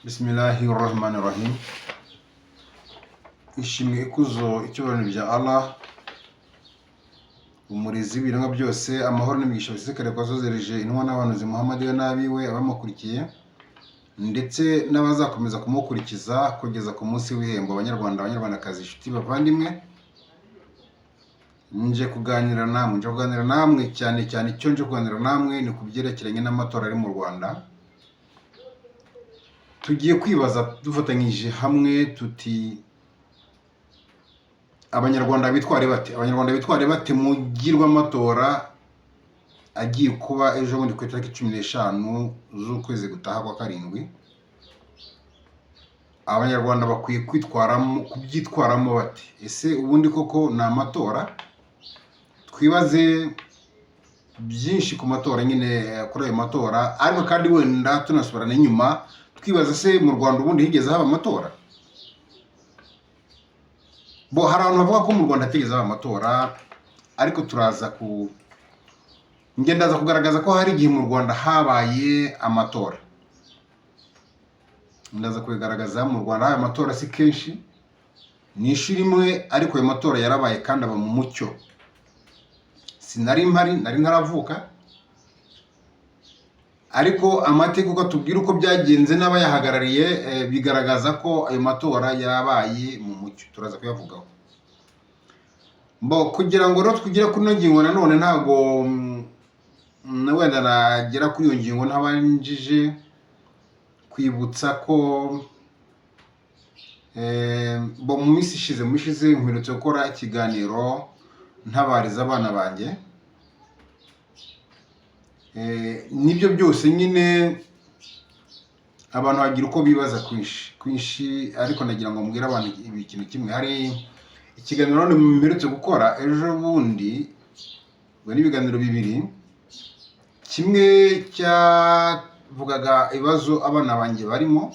Bismillahirrahmanirrahim. Ishimwe ikuzo icyubahiro bya Allah, umurezi w'ibiremwa byose, amahoro n'imigisha bisekare kwazozereje intumwa n'abahanuzi Muhammad we n'abiwe abamukurikiye ndetse n'abazakomeza kumukurikiza kugeza ku munsi w'ihembo. Abanyarwandakazi, inshuti, bavandimwe, nje kuganira namwe cyane icyo nje kuganira namwe ni ku byerekeranye n'amatora ari mu Rwanda. Tugiye kwibaza dufatanyije hamwe tuti abanyarwanda bitware bate mu girw'amatora agiye kuba ejo bundi ku itariki 15 z'ukwezi gutaha kwa karindwi. Abanyarwanda bakwiye kubyitwaramo bate? Ese ubundi koko ni amatora? Twibaze byinshi ku matora, nyine kuri ayo matora, ariko kandi wenda tunasubirana inyuma twibaza se mu Rwanda ubundi higeze haba amatora? Hari abantu bavuga ko mu Rwanda hatigeze haba amatora, ariko ndaza kugaragaza ko hari igihe mu Rwanda habaye amatora. Ndaza kubigaragaza mu Rwanda habaye amatora si kenshi, ni inshuro imwe, ariko ayo matora yarabaye kandi aba mu mucyo. Sinari mpari, nari ntaravuka, ariko amateka uko atubwira uko byagenze n'abayahagarariye bigaragaza ko ayo matora yabaye mu mucyo. Turaza kuyavugaho. Kugira ngo rero twigire kuri ino ngingo, nanone ntabwo wenda nagera kuri iyo ngingo ntabanjije kwibutsa ko mu minsi ishize mperutse gukora ikiganiro ntabariza abana banjye. Nibyo byose nyine abantu bagira uko bibaza kwinshi, ariko nagira ngo mbwire abantu ikintu kimwe. Hari ikiganiro none mperutse gukora ejo bundi, n'ibiganiro bibiri. Kimwe cyavugaga ibibazo abana banjye barimo,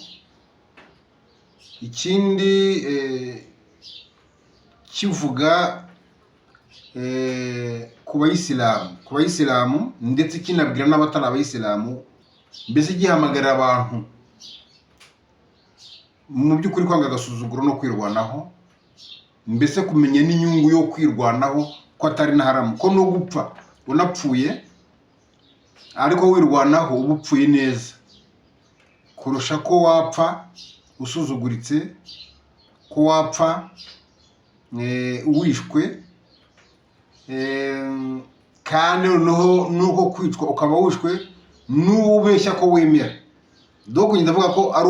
ikindi kivuga ku bayisilamu ndetse kinabwira n'abatari abayisilamu, mbese gihamagarira abantu mu by'ukuri kwanga agasuzuguro no kwirwanaho, mbese kumenya n'inyungu yo kwirwanaho ko atari na haramu, ko no gupfa unapfuye ariko wirwanaho uba upfuye neza kurusha ko wapfa usuzuguritse, ko wapfa wishwe, kandi noneho nuko kwicwa ukaba wishwe n'ubeshya ko wemera. Kugenda avuga ko ari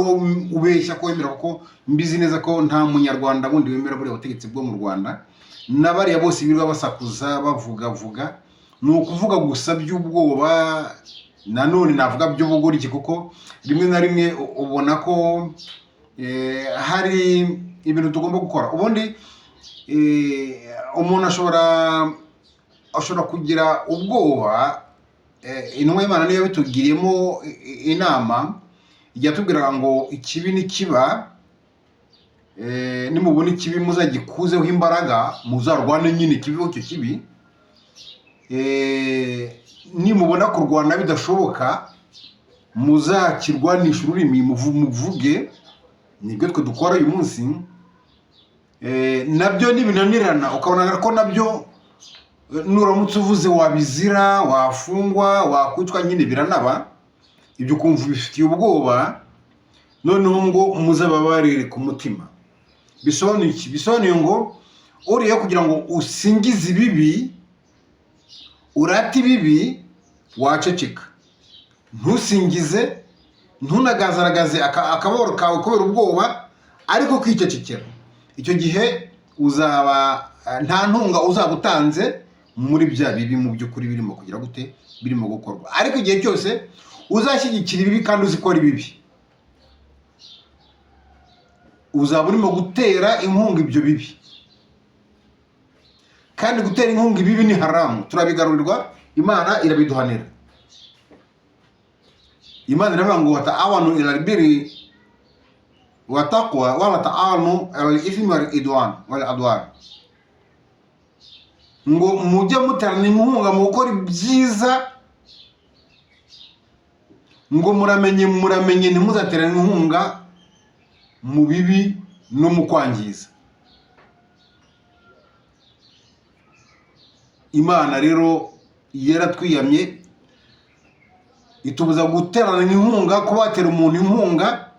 ubeshya ko wemera, kuko mbizi neza ko nta munyarwanda bundi wemera buriya butegetsi bwo mu Rwanda. N'abariya bose birirwa basakuza bavuga ni ukuvuga gusa by'ubwoba, nanone navuga by'ubugoryi, kuko rimwe na rimwe ubona ko hari ibintu tugomba gukora. Ubundi umuntu ashobora kugira ubwoba. Intumwa y'Imana niyo bitugiriyemo inama, ijya tubwira ngo ikibi nikiba, nimubona ikibi muzagikuzeho imbaraga, muzarwane nyine ikibiho icyo kibi. Nimubona kurwana bidashoboka, muzakirwanisha ururimi muvuge. Nibyo twe dukora uyu munsi. Nabyo nibinanirana ukabona ko nabyo nuramutse uvuze wabizira, wafungwa, wakwicwa, nyine biranaba. Ibyo kumva bifitiye ubwoba, noneho ngo muzababarire ku mutima. Bisobanuye iki? Bisobanuye ngo uriye kugira ngo usingize ibibi, urate ibibi, waceceka, ntusingize, ntunagazaragaze akababaro kawe kubera ubwoba, ariko kwicecekera. Icyo gihe uzaba nta ntunga uzaba utanze muri bya bibi mu by'ukuri birimo kugira gute, birimo gukorwa. Ariko igihe cyose uzashyigikira ibibi kandi uzikora ibibi, uzaba urimo gutera inkunga ibyo bibi, kandi gutera inkunga ibibi ni haramu. Turabigarurirwa, Imana irabiduhanira. Imana iravuga ngo wata'awanu ilal birri wa taqwa wa la ta'awanu alal ithmi wal adwan. Ngo mujye muterana inkunga mu gukora ibyiza, ngo muramenye ntimuzaterane inkunga mu bibi no mu kwangiza. Imana rero yaratwiyamye itubuza guterana inkunga, ko batera umuntu inkunga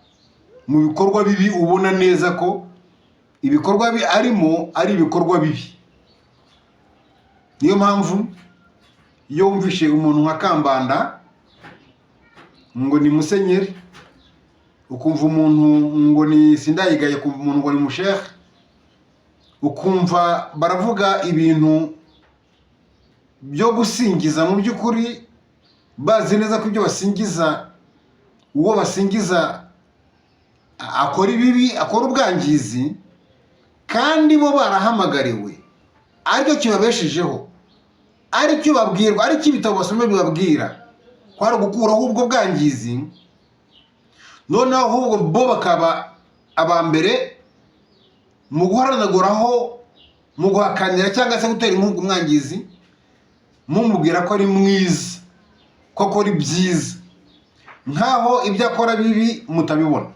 mu bikorwa bibi ubona neza ko ibikorwa arimo ari ibikorwa bibi. Niyo mpamvu iyo wumvishe umuntu nka Kambanda ngo ni musenyeri, ukumva umuntu ngo ni Sindayigaye, ukumva umuntu ngo ni mushehe, ukumva baravuga ibintu byo gusingiza, mu by'ukuri bazi neza ko ibyo basingiza, uwo basingiza akora ibibi, akora ubwangizi, kandi bo barahamagariwe, aricyo kibabeshejeho, aricyo babwirwa, aricyo ibitabo basoma bibabwira ko ari ugukuraho ubwo bwangizi. Noneho ahubwo bo bakaba abambere mu guharanaguraho, mu guhakanira cyangwa se gutera inkunga umwangizi, mumubwira ko ari mwiza, ko akora ibyiza, nkaho ibyo akora bibi mutabibona.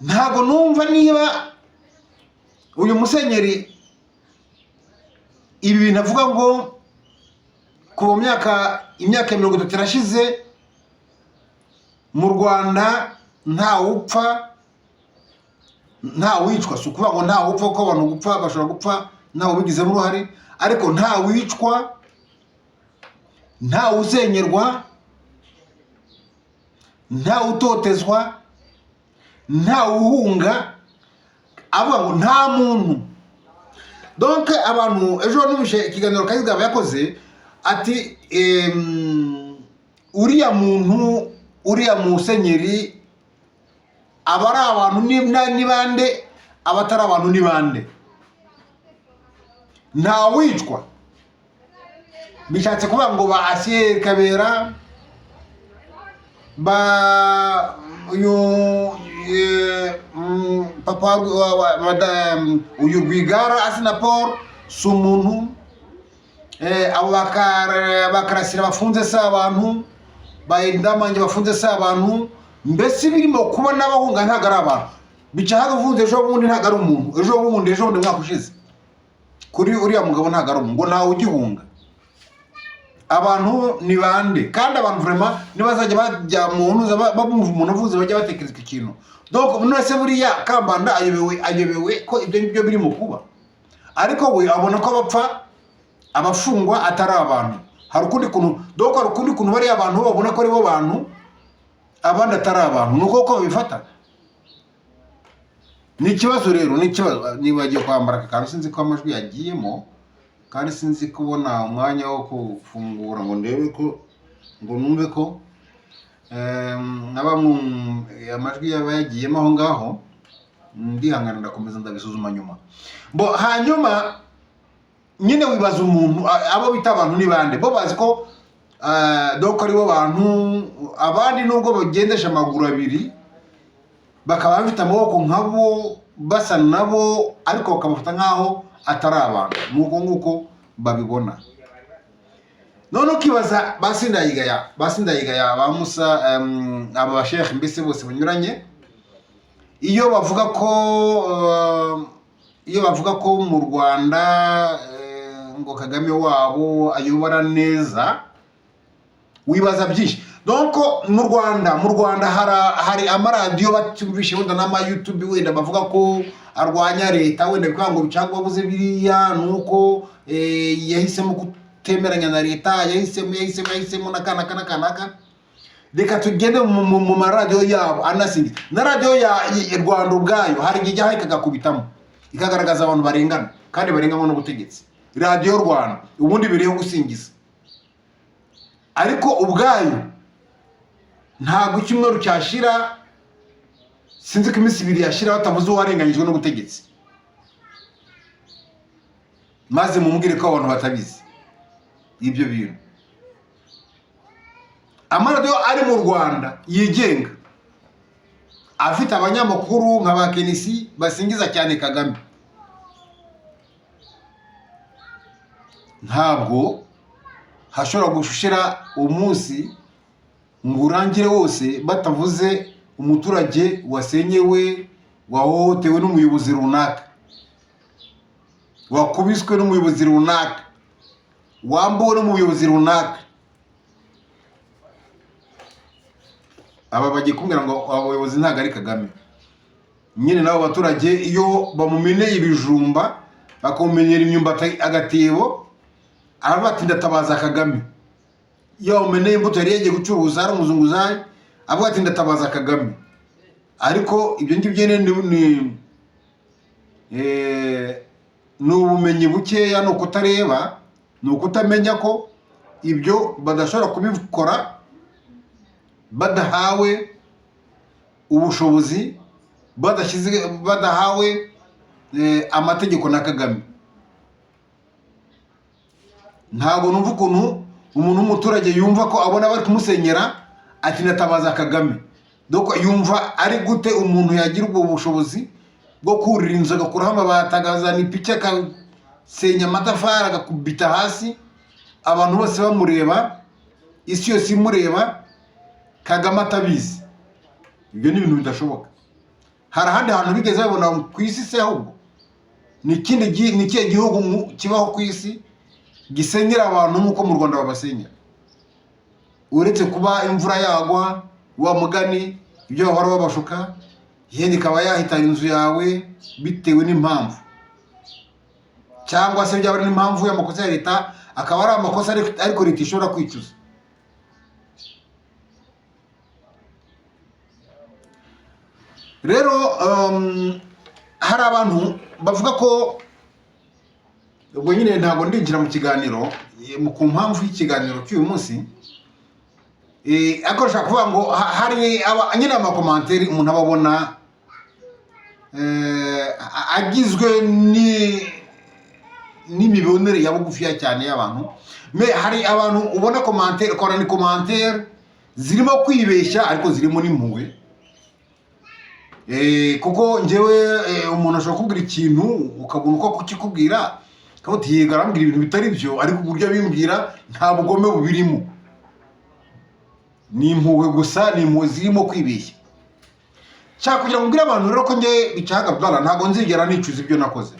Ntabwo numva niba uyu musenyeri ibi bintu avuga ngo ku imyaka 30 irashize mu Rwanda nta upfa nta wicwa. Si ukuvuga ngo nta upfa, ko abantu gupfa bashobora gupfa ntawe ubigizemo uruhare, ariko nta wicwa, nta uzenyerwa, nta utotezwa, nta uhunga, avuga ngo nta muntu. Donc abantu ejo nubishe ikiganiro Kayizigaba yakoze ati uriya muntu, uriya musenyeri abari abantu ni bande, abatari abantu ni bande. Nta wicwa, bishatse kuvuga ngo ba Asier Kabera, ba uyu papa madame uyu Rwigara Assinapol si umuntu, abo bakarasira bafunze si abantu, bayendamange bafunze si abantu, mbese birimo kuba n'abahunga ntago ari abantu. Bica hagafunze ejo bundi ntago ari umuntu, ejo bundi mwaka ushize kuri uriya mugabo ntago ari umuntu, ngo nawe ugihunga. Abantu ni bande? Kandi abantu vraiment nibazajya bajya mu ntuza babumva umuntu avuze bajya batekereza ikintu. Donc none buriya Kambanda ayobewe ko ibyo nibyo birimo kuba, ariko we abona ko abapfa abafungwa atari abantu. Hari ukundi kuntu, donc hari ukundi kuntu bari abantu babona ko ari bo bantu, abandi atari abantu. Nuko ko babifata. Ni ikibazo rero, ni ikibazo. Nibagiye kwambara kandi sinzi ko amajwi yagiyemo, kandi sinzi kubona umwanya wo kufungura ngo ndebe ko, ngo numve ko amajwi yaba yagiyemo aho ngaho. Ndihangana ndakomeza ndabisuzuma nyuma. Hanyuma nyine wibaza umuntu abo bita abantu ni bande. Bo bazi ko donc ari bo bantu, abandi nubwo bagendesha amaguru abiri bakaba bafite amaboko nkabo basa nabo, ariko bakabafata nkaho atari abantu. Nuko nguko babibona. None ukibaza Basindayigaya ba Musa, aba bashehe mbese bose banyuranye, iyo bavuga ko mu Rwanda ngo Kagame wabo ayobora neza, wibaza byinshi. Donc mu Rwanda hari amaradiyo batumvishe wenda n'ama YouTube wenda bavuga ko arwanya leta, wenda bikanga ngo bicangwa buze biriya nuko yahisemo kutemeranya na leta, yahisemo nakana. Reka tugende mu maradiyo yabo anasingi. Na radiyo ya Rwanda ubwayo hari igihe jya ikagakubitamo ikagaragaza abantu barengana, kandi barenganywa n'ubutegetsi. Radiyo Rwanda ubundi biriho gusingiza, ariko ubwayo ntabwo icyumweru cyashira, sinzi ko iminsi 2 yashira batavuze uwarenganyijwe n'ubutegetsi. Maze mumubwire ko abantu batabizi ibyo bintu. Amaradiyo ari mu Rwanda yigenga afite abanyamakuru nka bakenisi basingiza cyane Kagame, ntabwo hashobora gushira umunsi ngo urangire wose batavuze umuturage wasenyewe, wahohotewe n'umuyobozi runaka, wakubiswe n'umuyobozi runaka, wambuwe n'umuyobozi runaka. Aba bagiye kumbwira ngo abayobozi ntago ari Kagame. Nyine nabo baturage iyo bamumeneye ibijumba bakamumenyera imyumbati agatebo, arabati ndatabaza Kagame. Iyo bamumeneye imbuto yari yagiye gucuruza ari umuzunguzayi, avuga ati ndatabaza Kagame. Ariko ibyo ngibyo ni ubumenyi bukeya, ni ukutareba, ni ukutamenya ko ibyo badashobora kubikora badahawe ubushobozi, badahawe amategeko na Kagame. Ntabwo numva ukuntu umuntu w'umuturage yumva ko abona bari kumusenyera ati ndatabaza Kagame. Doko yumva ari gute umuntu yagira ubwo bushobozi bwo kurira inzu agakuraho amabati, agazana ipiki akasenya amatafari agakubita hasi, abantu bose bamureba, isi yose imureba, Kagame atabizi. Ibyo ni ibintu bidashoboka. Hari ahandi hantu bigeze babona ku isi se? Ahubwo ni ikihe gihugu kibaho ku isi gisenyera abantu nk'uko mu Rwanda babasenyera? Uretse kuba imvura yagwa, wa mugani ibyo bahora babashuka, yenda ikaba yahitana inzu yawe bitewe n'impamvu, cyangwa se byaba ari n'impamvu y'amakosa ya leta, akaba ari amakosa ariko leta ishobora kwicuza. Rero hari abantu bavuga ko, ubwo nyine ntabwo ndinjira mu kiganiro ku mpamvu y'ikiganiro cy'uyu munsi, akoresha kuvuga ngo hari nyine amakomanteri umuntu aba abona agizwe n'imibonere ya bugufiya cyane y'abantu. Hari abantu ubona komantere zirimo kwibeshya ariko zirimo n'impuhwe. Kuko njyewe umuntu ashobora kubwira ikintu ukabona uko kukikubwira, ukaba utiyiga arambwira ibintu bitari byo, ariko uburyo abimbwira nta bugome bubirimo, ni impuhwe gusa, ni impuhwe zirimo kwibeshya. Nshaka kugira ngo mbwire abantu rero ko njye bicaga bwala ntabwo nzigera nicuza ibyo nakoze,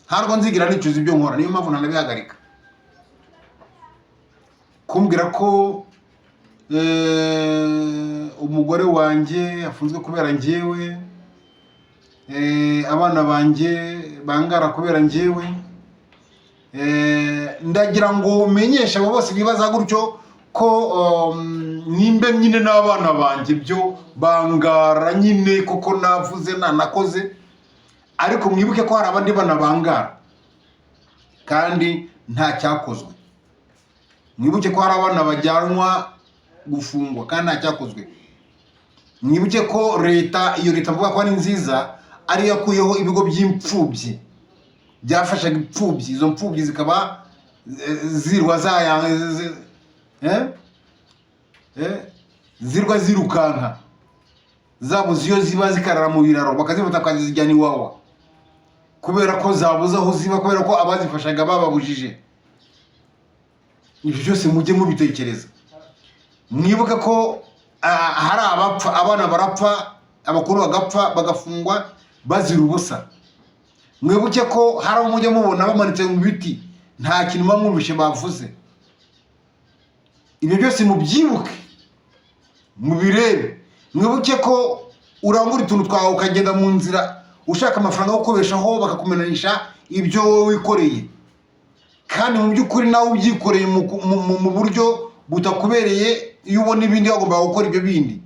ntabwo nzigera nicuza ibyo nkora. Niyo mpamvu nanabihagarika. Kumbwira ko umugore wanjye afunzwe kubera njyewe, abana banjye bangara kubera njyewe, ndagira ngo umenyeshe abo bose bibaza gutyo ko nimbe nyine n'abana banjye byo bangara nyine kuko navuze nanakoze, ariko mwibuke ko hari abandi bana bangara kandi nta cyakozwe. Mwibuke ko hari abana bajyanwa gufungwa kandi nta cyakozwe. Mwibuke ko iyo leta mvuga ko ari nziza ari yakuyeho ibigo by'imfubyi byafashaga imfubyi, izo mfubyi zikaba zirwa zirwa zirukanka, zabuze iyo ziba zikarara mu biraro, bakazifata bakazijyana iwawa kubera ko zabuze aho ziba, kubera ko abazifashaga bababujije. Ibyo byose mujye mubitekereza. Mwibuke ko hari abapfa, abana barapfa, abakuru bagapfa, bagafungwa bazira ubusa. Mwibuke ko hari abo mujya mubona bamanitse mu biti nta kintu bamwumvishe bavuze. Ibyo byose mubyibuke, mubirebe. Mwibuke ko urangura utuntu twawe ukagenda mu nzira ushaka amafaranga yo kubeshaho, bakakumenanisha ibyo wowe wikoreye, kandi mu by'ukuri nawe ubyikoreye mu buryo butakubereye. Iyo ubona ibindi wagomba gukora ibyo bindi,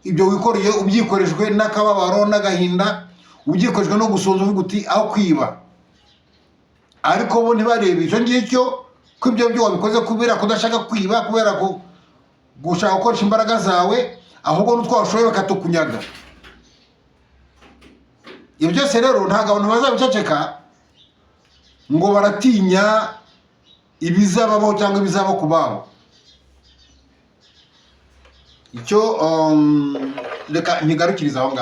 ibyo wikoreye ubyikorejwe n'akababaro n'agahinda, ubyikorejwe no gusonza uvuga uti aho kwiba. Ariko bo ntibarebe icyo ngicyo ko ibyo byo wabikoze kubera kudashaka kwiba, kubera ko gushaka gukoresha imbaraga zawe, ahubwo n'utwashoye bakatukunyaga. Ibyo byose rero ntabwo abantu bazabiceceka ngo baratinya ibizabaho cyangwa ibizaba ku babo. Icyo reka ntigarukiriza aho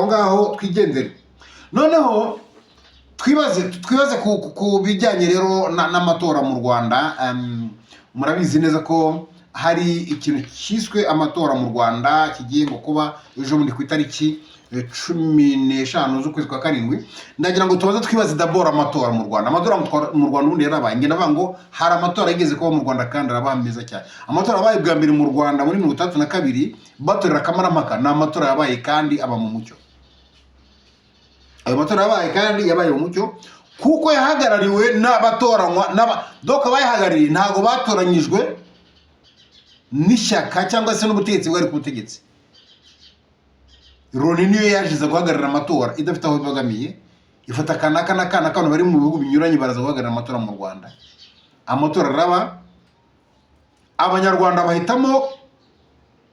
ngaho, twigendere. Noneho twibaze ku bijyanye rero n'amatora mu Rwanda. murabizi neza ko hari ikintu cyiswe amatora mu Rwanda kigiye ngo kuba ejo bundi ku itariki 15 z'ukwezi kwa karindwi. Ndagira ngo tubaze twibaze d'abord amatora mu Rwanda. Amatora mu Rwanda ubundi yarabaye, nge navuga ngo hari amatora yigeze kuba mu Rwanda kandi arabaye meza cyane. Amatora yabaye bwa mbere mu Rwanda muri 1932 batorera Kamarampaka, ni amatora yabaye kandi aba mu mucyo. Ayo matora yabaye kandi yabaye mu mucyo kuko yahagarariwe n'abatoranywa doka bayahagarariye ntago batoranyijwe n'ishyaka cyangwa se n'ubutegetsi bwari ku butegetsi. Loni niyo yajiza guhagarara amatora idafite aho ibagamiye, ifata kanaka n'akantu bari mu bihugu binyuranye baraza guhagarara amatora mu Rwanda. Amatora araba, abanyarwanda bahitamo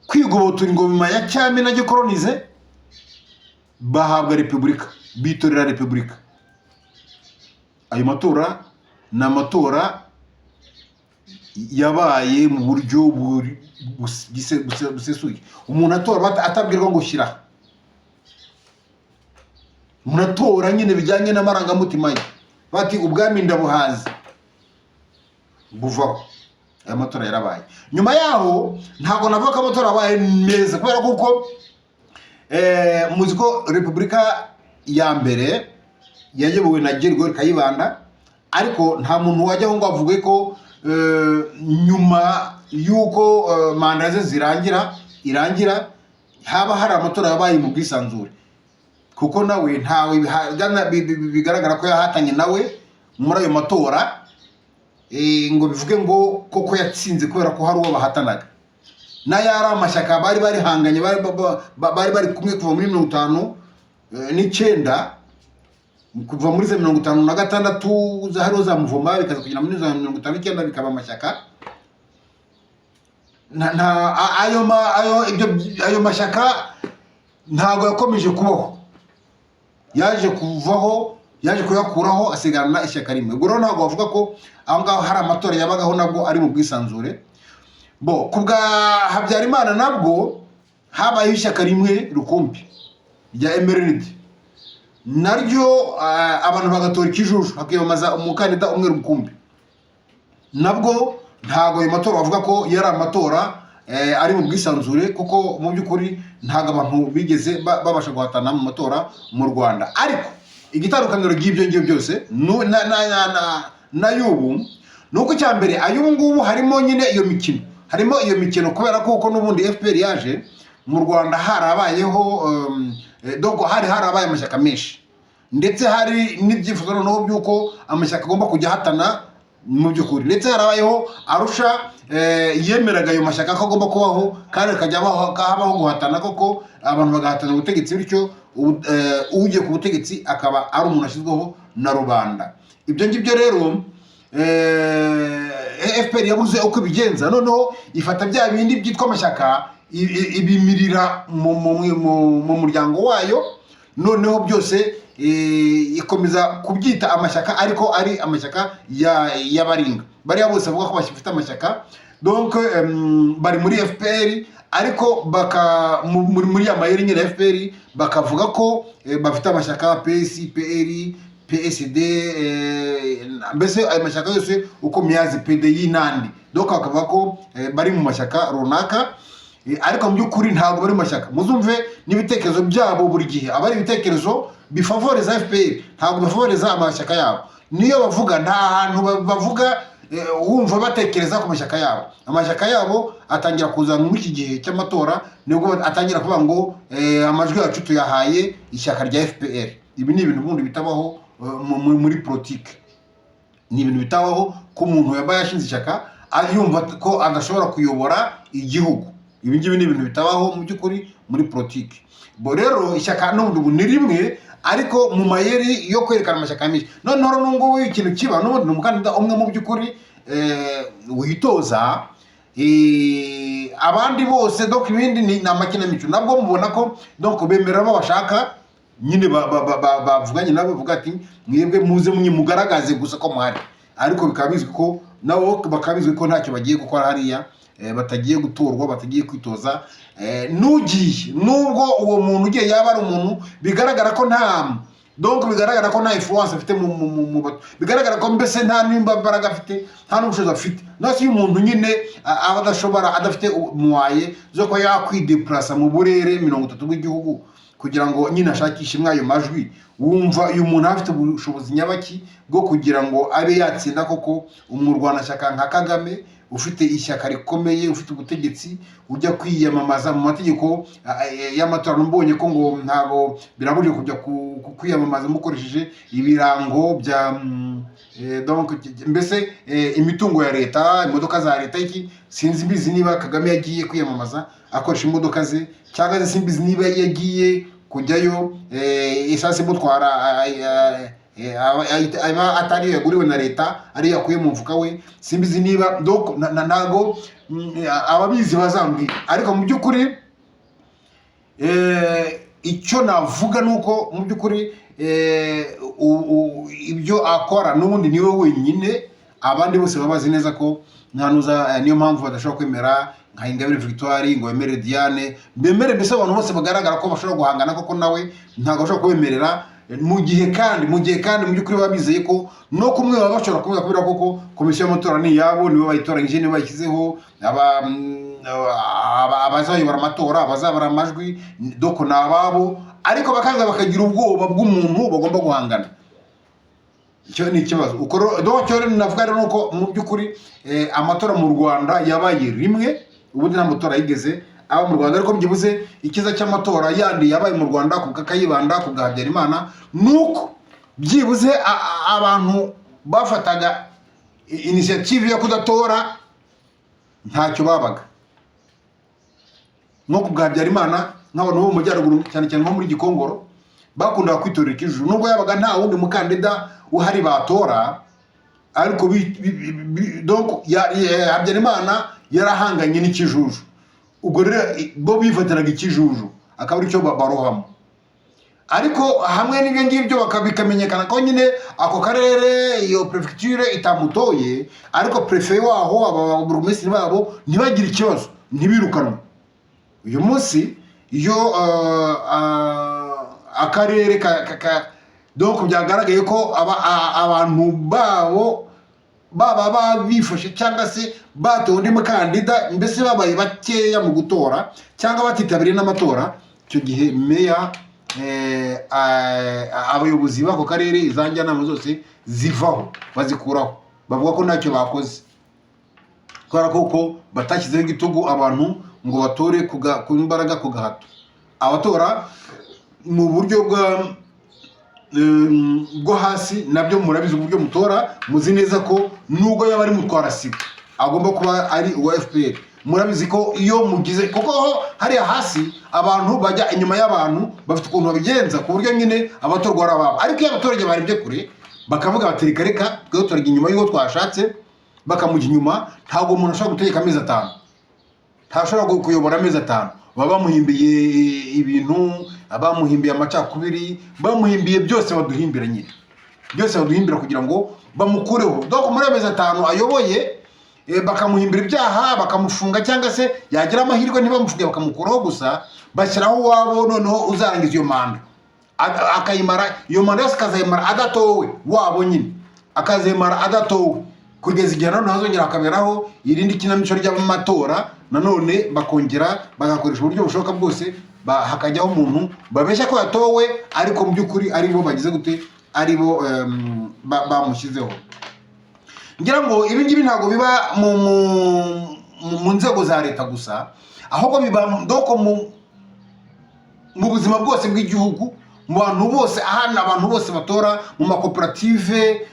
kwigobotora ingoma ya cyami na gikolonize, bahabwa repubulika, bitorera repubulika. Ayo matora ni amatora yabaye mu buryo busesuye. Umuntu atora atabwirwa ngo shyira, umuntu atora nyine bijyanye n'amarangamutima ye, bati ubwami ndabuhaze buvaho. Ayo matora yarabaye. Nyuma yaho ntabwo navuga ko amatora yabaye meza kubera kuko muzi ko repubulika ya mbere yayobowe na Gergo Kayibanda, ariko nta muntu wajyaho ngo avuge ko nyuma yuko manda ze irangira haba hari amatora yabaye mu bwisanzure, kuko nawe ntawe bigaragara ko yahatanye nawe muri ayo matora ngo bivuge ngo koko yatsinze kubera ko hari uwo bahatanaga. N'ayari amashyaka bari hanganye bari kumwe kuva muri 59 kuva muri 56 hariho za Muvoma bikaza kugira muri 59 bikaba amashyaka. Ayo mashyaka ntago yakomeje kubaho, yaje kuvaho, yaje kuyakuraho asigarana ishyaka rimwe. Ubwo rero ntabwo bavuga ko aho ngaho hari amatora yabagaho nabwo ari mu bwisanzure. Kubwa Habyarimana nabwo habaye ishyaka rimwe rukumbi rya MRND, naryo abantu bagatora ikijuju hakiyamaza umukandida umwe rukumbi. Nabwo ntago ayo matora bavuga ko yari amatora ari mu bwisanzure, kuko mu by'ukuri ntago abantu bigeze babasha guhatana mu matora mu Rwanda. Ariko igitandukaniro ry'ibyo ngibyo byose na y'ubu nuko cyambere ay'ubu ngubu harimo nyine iyo mikino, kubera ko n'ubundi FPR yaje mu Rwanda harabayeho harabaye amashyaka menshi, ndetse hari n'ibyifuzo noneho by'uko amashyaka agomba kujya hatana mu by'ukuri. Ndetse harabayeho Arusha yemeraga ayo mashyaka ko agomba kubaho kandi akajya habaho guhatana, koko abantu bagahatana ubutegetsi, bityo ugiye ku butegetsi akaba ari umuntu ashyizweho na rubanda. Ibyo ngibyo rero FPR yabuze uko bigenza, noneho ifata bya bindi byitwa amashyaka ibimirira mu muryango wayo, noneho byose ikomeza kubyita amashyaka, ariko ari amashyaka y'abaringa. Bariya bose bavuga ko bafite amashyaka, donc bari muri FPR, ariko muri ya mayeri nyine FPR bakavuga ko bafite amashyaka PS, PL, PSD, mbese ayo mashyaka yose uko myazi, PDI n'andi, donc bakavuga ko bari mu mashyaka runaka, ariko mu by'ukuri ntabwo bari mu mashyaka. Muzumve n'ibitekerezo byabo buri gihe aba ari ibitekerezo bifavoriza FPR, ntabwo bifavoriza amashyaka yabo. Niyo bavuga nta hantu bavuga wumva batekereza ku mashyaka yabo. Amashyaka yabo atangira kuza muri iki gihe cy'amatora, nibwo atangira kuvuga ngo amajwi yacu tuyahaye ishyaka rya FPR. Ibi ni ibintu bundi bitabaho muri politike, ni ibintu bitabaho ko umuntu yabaye yashinze ishyaka yumva ko adashobora kuyobora igihugu. Ibi ngibi ni ibintu bitabaho mu by'ukuri muri politike. Rero ishyaka n'ubu ni rimwe, ariko mu mayeri yo kwerekana amashyaka menshi. Noneho n'ubwo ikintu kiba n'ubundi ni umukandida umwe mu by'ukuri witoza, abandi bose donc ibindi ni amakinamico. Nabwo mubona ko donc bemera bashaka nyine bavuganye nabo, bavuga ati mwebwe muze mugaragaze gusa ko muhari, ariko bikaba bizwi ko nabo bakabizwi ko ntacyo bagiye gukora hariya, batagiye gutorwa, batagiye kwitoza. Nugiye nubwo uwo muntu ugiye yaba ari umuntu bigaragara ko donc bigaragara ko nta influence afite bigaragara ko mbese nta n'imbaraga afite nta n'ubushobozi afite nasi iyo umuntu nyine aba adashobora adafite mwaye zo ko yakwideplasa mu burere 30 bw'igihugu kugira ngo nyine ashakishe mwayo majwi wumva uyu muntu afite ubushobozi nyabaki bwo kugira ngo abe yatsinda koko umurwanashyaka nka Kagame ufite ishyaka rikomeye ufite ubutegetsi ujya kwiyamamaza mu mategeko y'amatora mbonye ko ngo ntago birabuje kujya kwiyamamaza mukoresheje ibirango bya donc mbese imitungo ya leta imodoka za leta iki sinzi mbizi niba Kagame yagiye kwiyamamaza akoresha imodoka ze cyangwa simbizi niba yagiye kujyayo isase mutwara atari yaguriwe na leta ari yakuye mu mfuka we simbizi niba donc nago ababizi bazambwira ariko mu byukuri icyo navuga nuko mu byukuri ibyo akora n'ubundi niwe wenyine abandi bose babazi neza ko ntanuza niyo mpamvu badashobora kwemera nka Ingabire Victoire ngo yemere Diane bemere mbese abantu bose bagaragara ko bashobora guhangana koko nawe ntago bashobora kwemerera mu gihe kandi mu byukuri babizeye ko no kumwe baba bashobora kuvuga kubera koko komisiyo y'amatora ni yabo nibo bayitoranyije nibo bayishyizeho abazayobora amatora abazabara amajwi doko nababo ariko bakaza bakagira ubwoba bw'umuntu bagomba guhangana icyo ni ikibazo uko donc cyo navuga rero nuko mu byukuri amatora mu Rwanda yabaye rimwe ubundi nta matora yigeze aba mu Rwanda ariko byibuze ikiza cy'amatora yandi yabaye mu Rwanda ku Kayibanda ku Habyarimana nuko byibuze abantu bafataga initiative yo kudatora ntacyo babaga no ku Habyarimana n'abantu bo mu Majyaruguru cyane cyane nko muri Gikongoro bakundaga kwitorera ikijuju nubwo yabaga nta wundi mukandida uhari batora ariko donc Habyarimana yarahanganye n'ikijuju ubwo rero bo bifatiraga ikijuju akaba ari cyo barohamo ariko hamwe n'ibyo ngibyo bakabikamenyekana ko nyine ako karere iyo prefecture itamutoye ariko prefet waho ababurugumesitiri babo ntibagire ikibazo ntibirukanwe uyu munsi iyo akarere donc byagaragaye ko abantu babo baba bifashe cyangwa se batowe undi mukandida mbese babaye bakeya mu gutora cyangwa batitabiriye n'amatora icyo gihe meya abayobozi b'ako karere izanjyanama zose zivaho bazikuraho bavuga ko ntacyo bakoze kubera ko batashyizeho igitugu abantu ngo batore ku imbaraga ku gahato abatora mu buryo bwo hasi nabyo murabizi uburyo mutora muzi neza ko nubwo yaba ari mutwara sibo agomba kuba ari uwa FPR murabizi ko iyo mugize kuko hariya hasi abantu bajya inyuma y'abantu bafite ukuntu babigenza ku buryo nyine abatorwa ari ababo ariko iyo abaturage barebye kure bakavuga bati reka twe turajya inyuma y'uwo twashatse bakamujya inyuma ntabwo umuntu ashobora gutegeka amezi 5 ntashobora kuyobora amezi 5 baba bamuhimbiye ibintu abamuhimbiye amacakubiri bamuhimbiye byose baduhimbira nyine byose baduhimbira kugira ngo bamukureho donc muri amezi 5 ayoboye bakamuhimbira ibyaha bakamufunga cyangwa se yagira amahirwe ntibamufunge bakamukuraho gusa bashyiraho wabo noneho uzarangiza iyo manda akayimara iyo manda yose akazayimara adatowe wabo nyine akazayimara adatowe kugeza igihe noneho hazongera hakaberaho irindi kinamico ry'amatora nanone bakongera bagakoresha uburyo bushoboka bwose hakajyaho umuntu babeshya ko yatowe ariko mu by'ukuri ari bo bagize gute ari bo bamushyizeho ngira ngo ibi ngibi ntabwo biba mu nzego za leta gusa ahubwo biba ndoko mu buzima bwose bw'igihugu mu bantu bose ahana abantu bose batora mu makoperative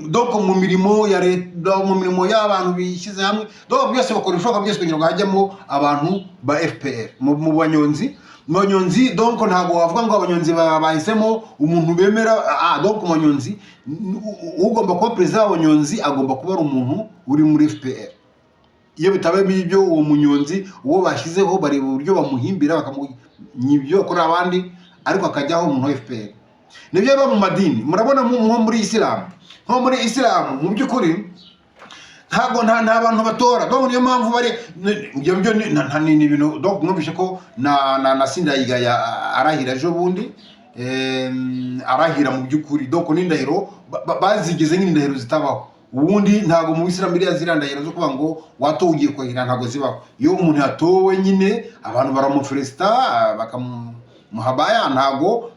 doko mu mirimo ya leta mu mirimo y'abantu bishyize hamwe doko byose bakora ibishoboka byose kugira ngo hajyemo abantu ba FPR mu banyonzi donc ntabwo wavuga ngo abanyonzi bahisemo umuntu bemera donc umanyonzi ugomba kuba perezida w'abanyonzi agomba kuba ari umuntu uri muri FPR iyo bitabaye ibyo uwo munyonzi uwo bashyizeho bari uburyo bamuhimbira bakamunyibyo kuri abandi ariko akajyaho umuntu wa FPR nibyo biba mu madini murabona nko muri Islam mu by'ukuri ntabwo nta bantu batora donc niyo mpamvu bari ibyo ni ibintu donc mwumvishe ko na Sindayiga arahira ejo bundi arahira mu by'ukuri doko n'indahiro bazigeze nk'indahiro zitabaho. Ubundi ntago mu Islam iriya zirandahira zo kuvuga ngo watowe ugiye kwahira, ntago zibaho. Iyo umuntu yatowe nyine abantu baramufelicita bakamuhabaya, ntago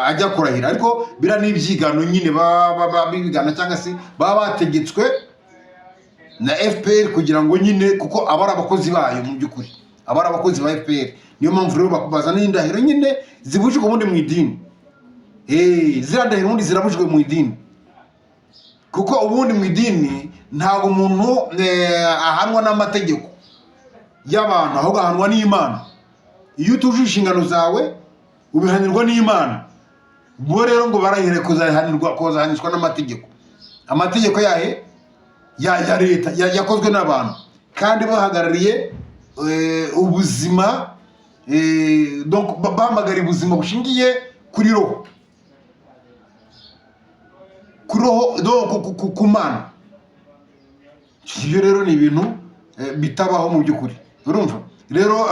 ajya kurahira. Ariko bira n'ibyigano nyine bibigana cyangwa se baba bategetswe na FPR kugira ngo nyine, kuko abari abakozi bayo mu by'ukuri, abari abakozi ba FPR. Niyo mpamvu rero bakubazana n'indahiro nyine zibujijwe ubundi mu idini. Zirandahiro ubundi zirabujijwe mu idini, kuko ubundi mu idini ntabwo umuntu ahanwa n'amategeko y'abantu, ahubwo ahanwa n'Imana. Iyo utuje inshingano zawe ubihanirwa n'Imana. Bo rero ngo barahire kuzahanishwa n'amategeko. Amategeko yahe ya leta yakozwe n'abantu kandi bahagarariye ubuzima, donc bahamagara ubuzima bushingiye kuri roho, ku Mana. Ibyo rero ni ibintu bitabaho mu by'ukuri. Urumva rero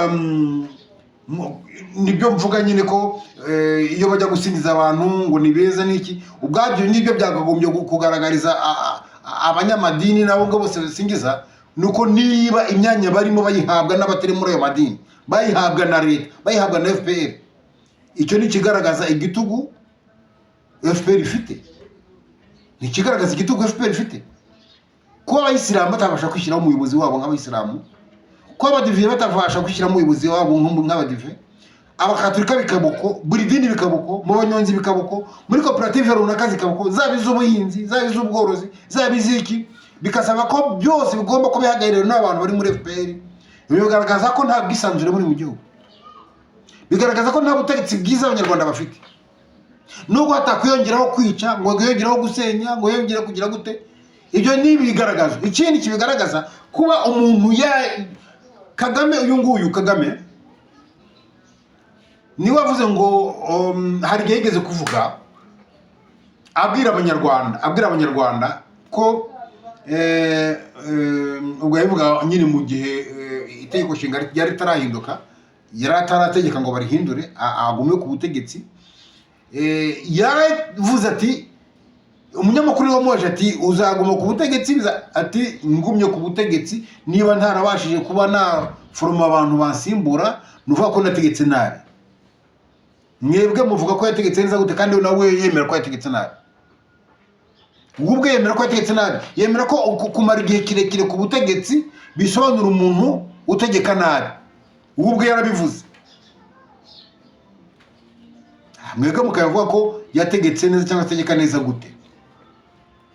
nibyo mvuga nyine ko iyo bajya gusingiza abantu ngo ni beza n'iki, ubwabyo nibyo byakagombye kugaragariza abanyamadini nabo ngo bose basingiza, nuko niba imyanya barimo bayihabwa n'abatari muri ayo madini, bayihabwa na leta, bayihabwa na FPR, icyo ni kigaragaza igitugu FPR ifite. Ni kigaragaza igitugu FPR ifite. Ko abayisilamu batabasha kwishyiraho umuyobozi wabo nk'abayisilamu, ko abadive batabasha kwishyiraho umuyobozi wabo nk'abadive, abakatolika bikaboko, buri dini bikaboko, mu banyonzi bikaboko, muri koperative runaka zikaboko, zaba iz'ubuhinzi, zaba iz'ubworozi, zaba iz'iki, bikasaba ko byose bigomba kuba bihagarariwe n'abantu bari muri FPR. Bigaragaza ko nta bwisanzure muri mu gihugu, bigaragaza ko nta butegetsi bwiza abanyarwanda bafite. Nubwo hatakwiyongeraho kwica, ngo hiyongeraho gusenya, ngo hiyongere kugira gute, ibyo ni ibigaragaza. Ikindi kibigaragaza kuba umuntu Kagame, uyu nguyu Kagame niwe wavuze ngo hari igihe yigeze kuvuga abwira abanyarwanda ko ubwo yavuga nyine mu gihe itegeko nshinga ryari ritarahinduka, yari atarategeka ngo barihindure agume ku butegetsi. Yaravuze ati, umunyamakuru wamwaje ati uzaguma ku butegetsi, ati ngumye ku butegetsi niba ntarabashije kuba na foroma abantu bansimbura, nuvuga ko nategetse nabi. Mwebwe muvuga ko yategetse neza gute kandi nawe yemera ko yategetse nabi? Ubwo yemera ko yategetse nabi, yemera ko kumara igihe kirekire ku butegetsi bisobanura umuntu utegeka nabi. Ubwo yarabivuze. Mwebwe mukavuga ko yategetse neza cyangwa ategeka neza gute?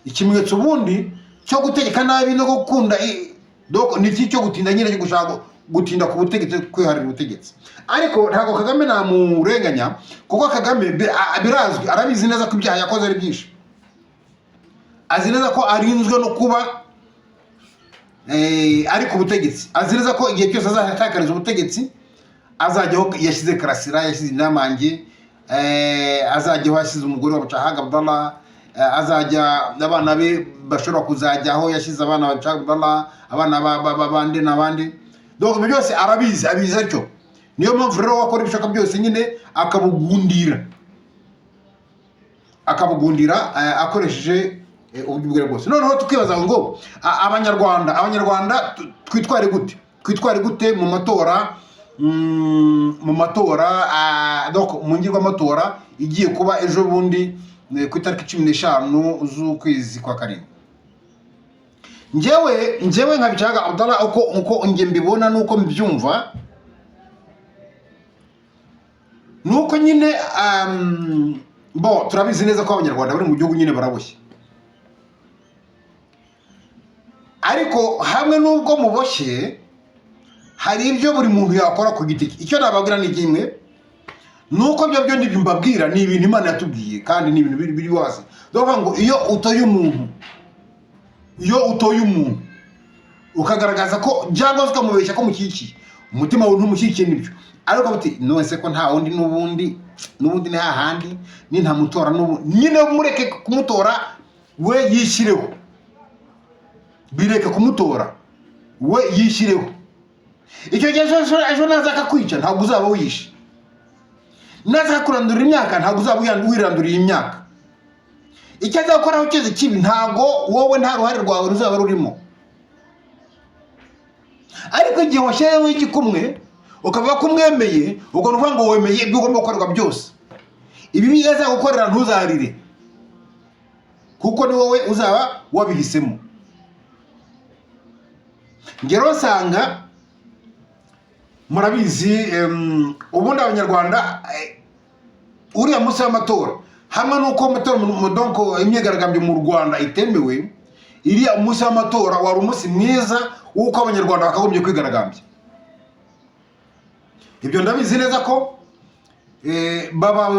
Ikimenyetso ubundi cyo gutegeka nabi no gukunda ni iki cyo gutinda nyine gushaka gutinda ku butegetsi, kwiharira ubutegetsi. Ariko ntabwo Kagame namurenganya, kuko Kagame birazwi, arabizi neza ko ibyaha yakoze ari byinshi. Azi neza ko arinzwe no kuba ari ku butegetsi. Azi neza ko igihe cyose azatakariza ubutegetsi azajyaho yashyize Karasira, yashyize Indamange, azajyaho yashyize umugore wa Bucahaga Abdallah, azajya abana be bashobora kuzajyaho yashyize abana ba Bucahaga Abdallah, abana babandi n'abandi. Donc byose arabizi, abizi aricyo. Niyo mpamvu rero wakora ibishaka byose nyine akabugundira akoresheje uburyo bwe bwose. Noneho tukibaza ngo abanyarwanda twitware gute mu matora, donc mu ngirwamatora igiye kuba ejo bundi ku itariki 15 z'ukwezi kwa Karindwi. Njyewe nka Bucahaga Abdallah uko nge mbibona nuko mbyumva, nuko nyine turabizi neza ko abanyarwanda bari mu gihugu nyine baraboshye. Ariko hamwe n'ubwo muboshye, hari ibyo buri muntu yakora ku giti cye. Icyo nababwira ni kimwe, nuko byo ndibyo mbabwira ni ibintu Imana yatubwiye kandi ni ibintu biri wase. Dovuga ngo iyo utoye umuntu ukagaragaza ko byagozwe kamubeshya ko mukikiye, umutima wawe ntumukikiye nibyo. Ariko buti none se ko nta wundi n'ubundi ni hahandi ni nta mutora n'ubundi, nyine mureke kumutora we yishyireho, bireke kumutora we yishyireho. Icyo gihe ejo naza akakwica ntabwo uzaba wishe. naza kurandura imyaka ntabwo uzaba wiranduriye imyaka. Icyo azakoraho cyose kibi ntabwo wowe nta ruhare rwawe ruzaba rurimo. Ariko igihe washyiraho igikumwe ukavuga ko umwemeye, ubwo nuvuga ngo wemeye ibyo ugomba gukorerwa byose. Ibi azagukorera ntuzarire, kuko ni wowe uzaba wabihisemo. Ngero nsanga murabizi ubundi abanyarwanda uriya munsi w'amatora hamwe nuko amatora donc imyigaragambyo mu Rwanda itemewe, iriya munsi w'amatora wari umunsi mwiza uko abanyarwanda bakagombye kwigaragambya. Ibyo ndabizi neza ko baba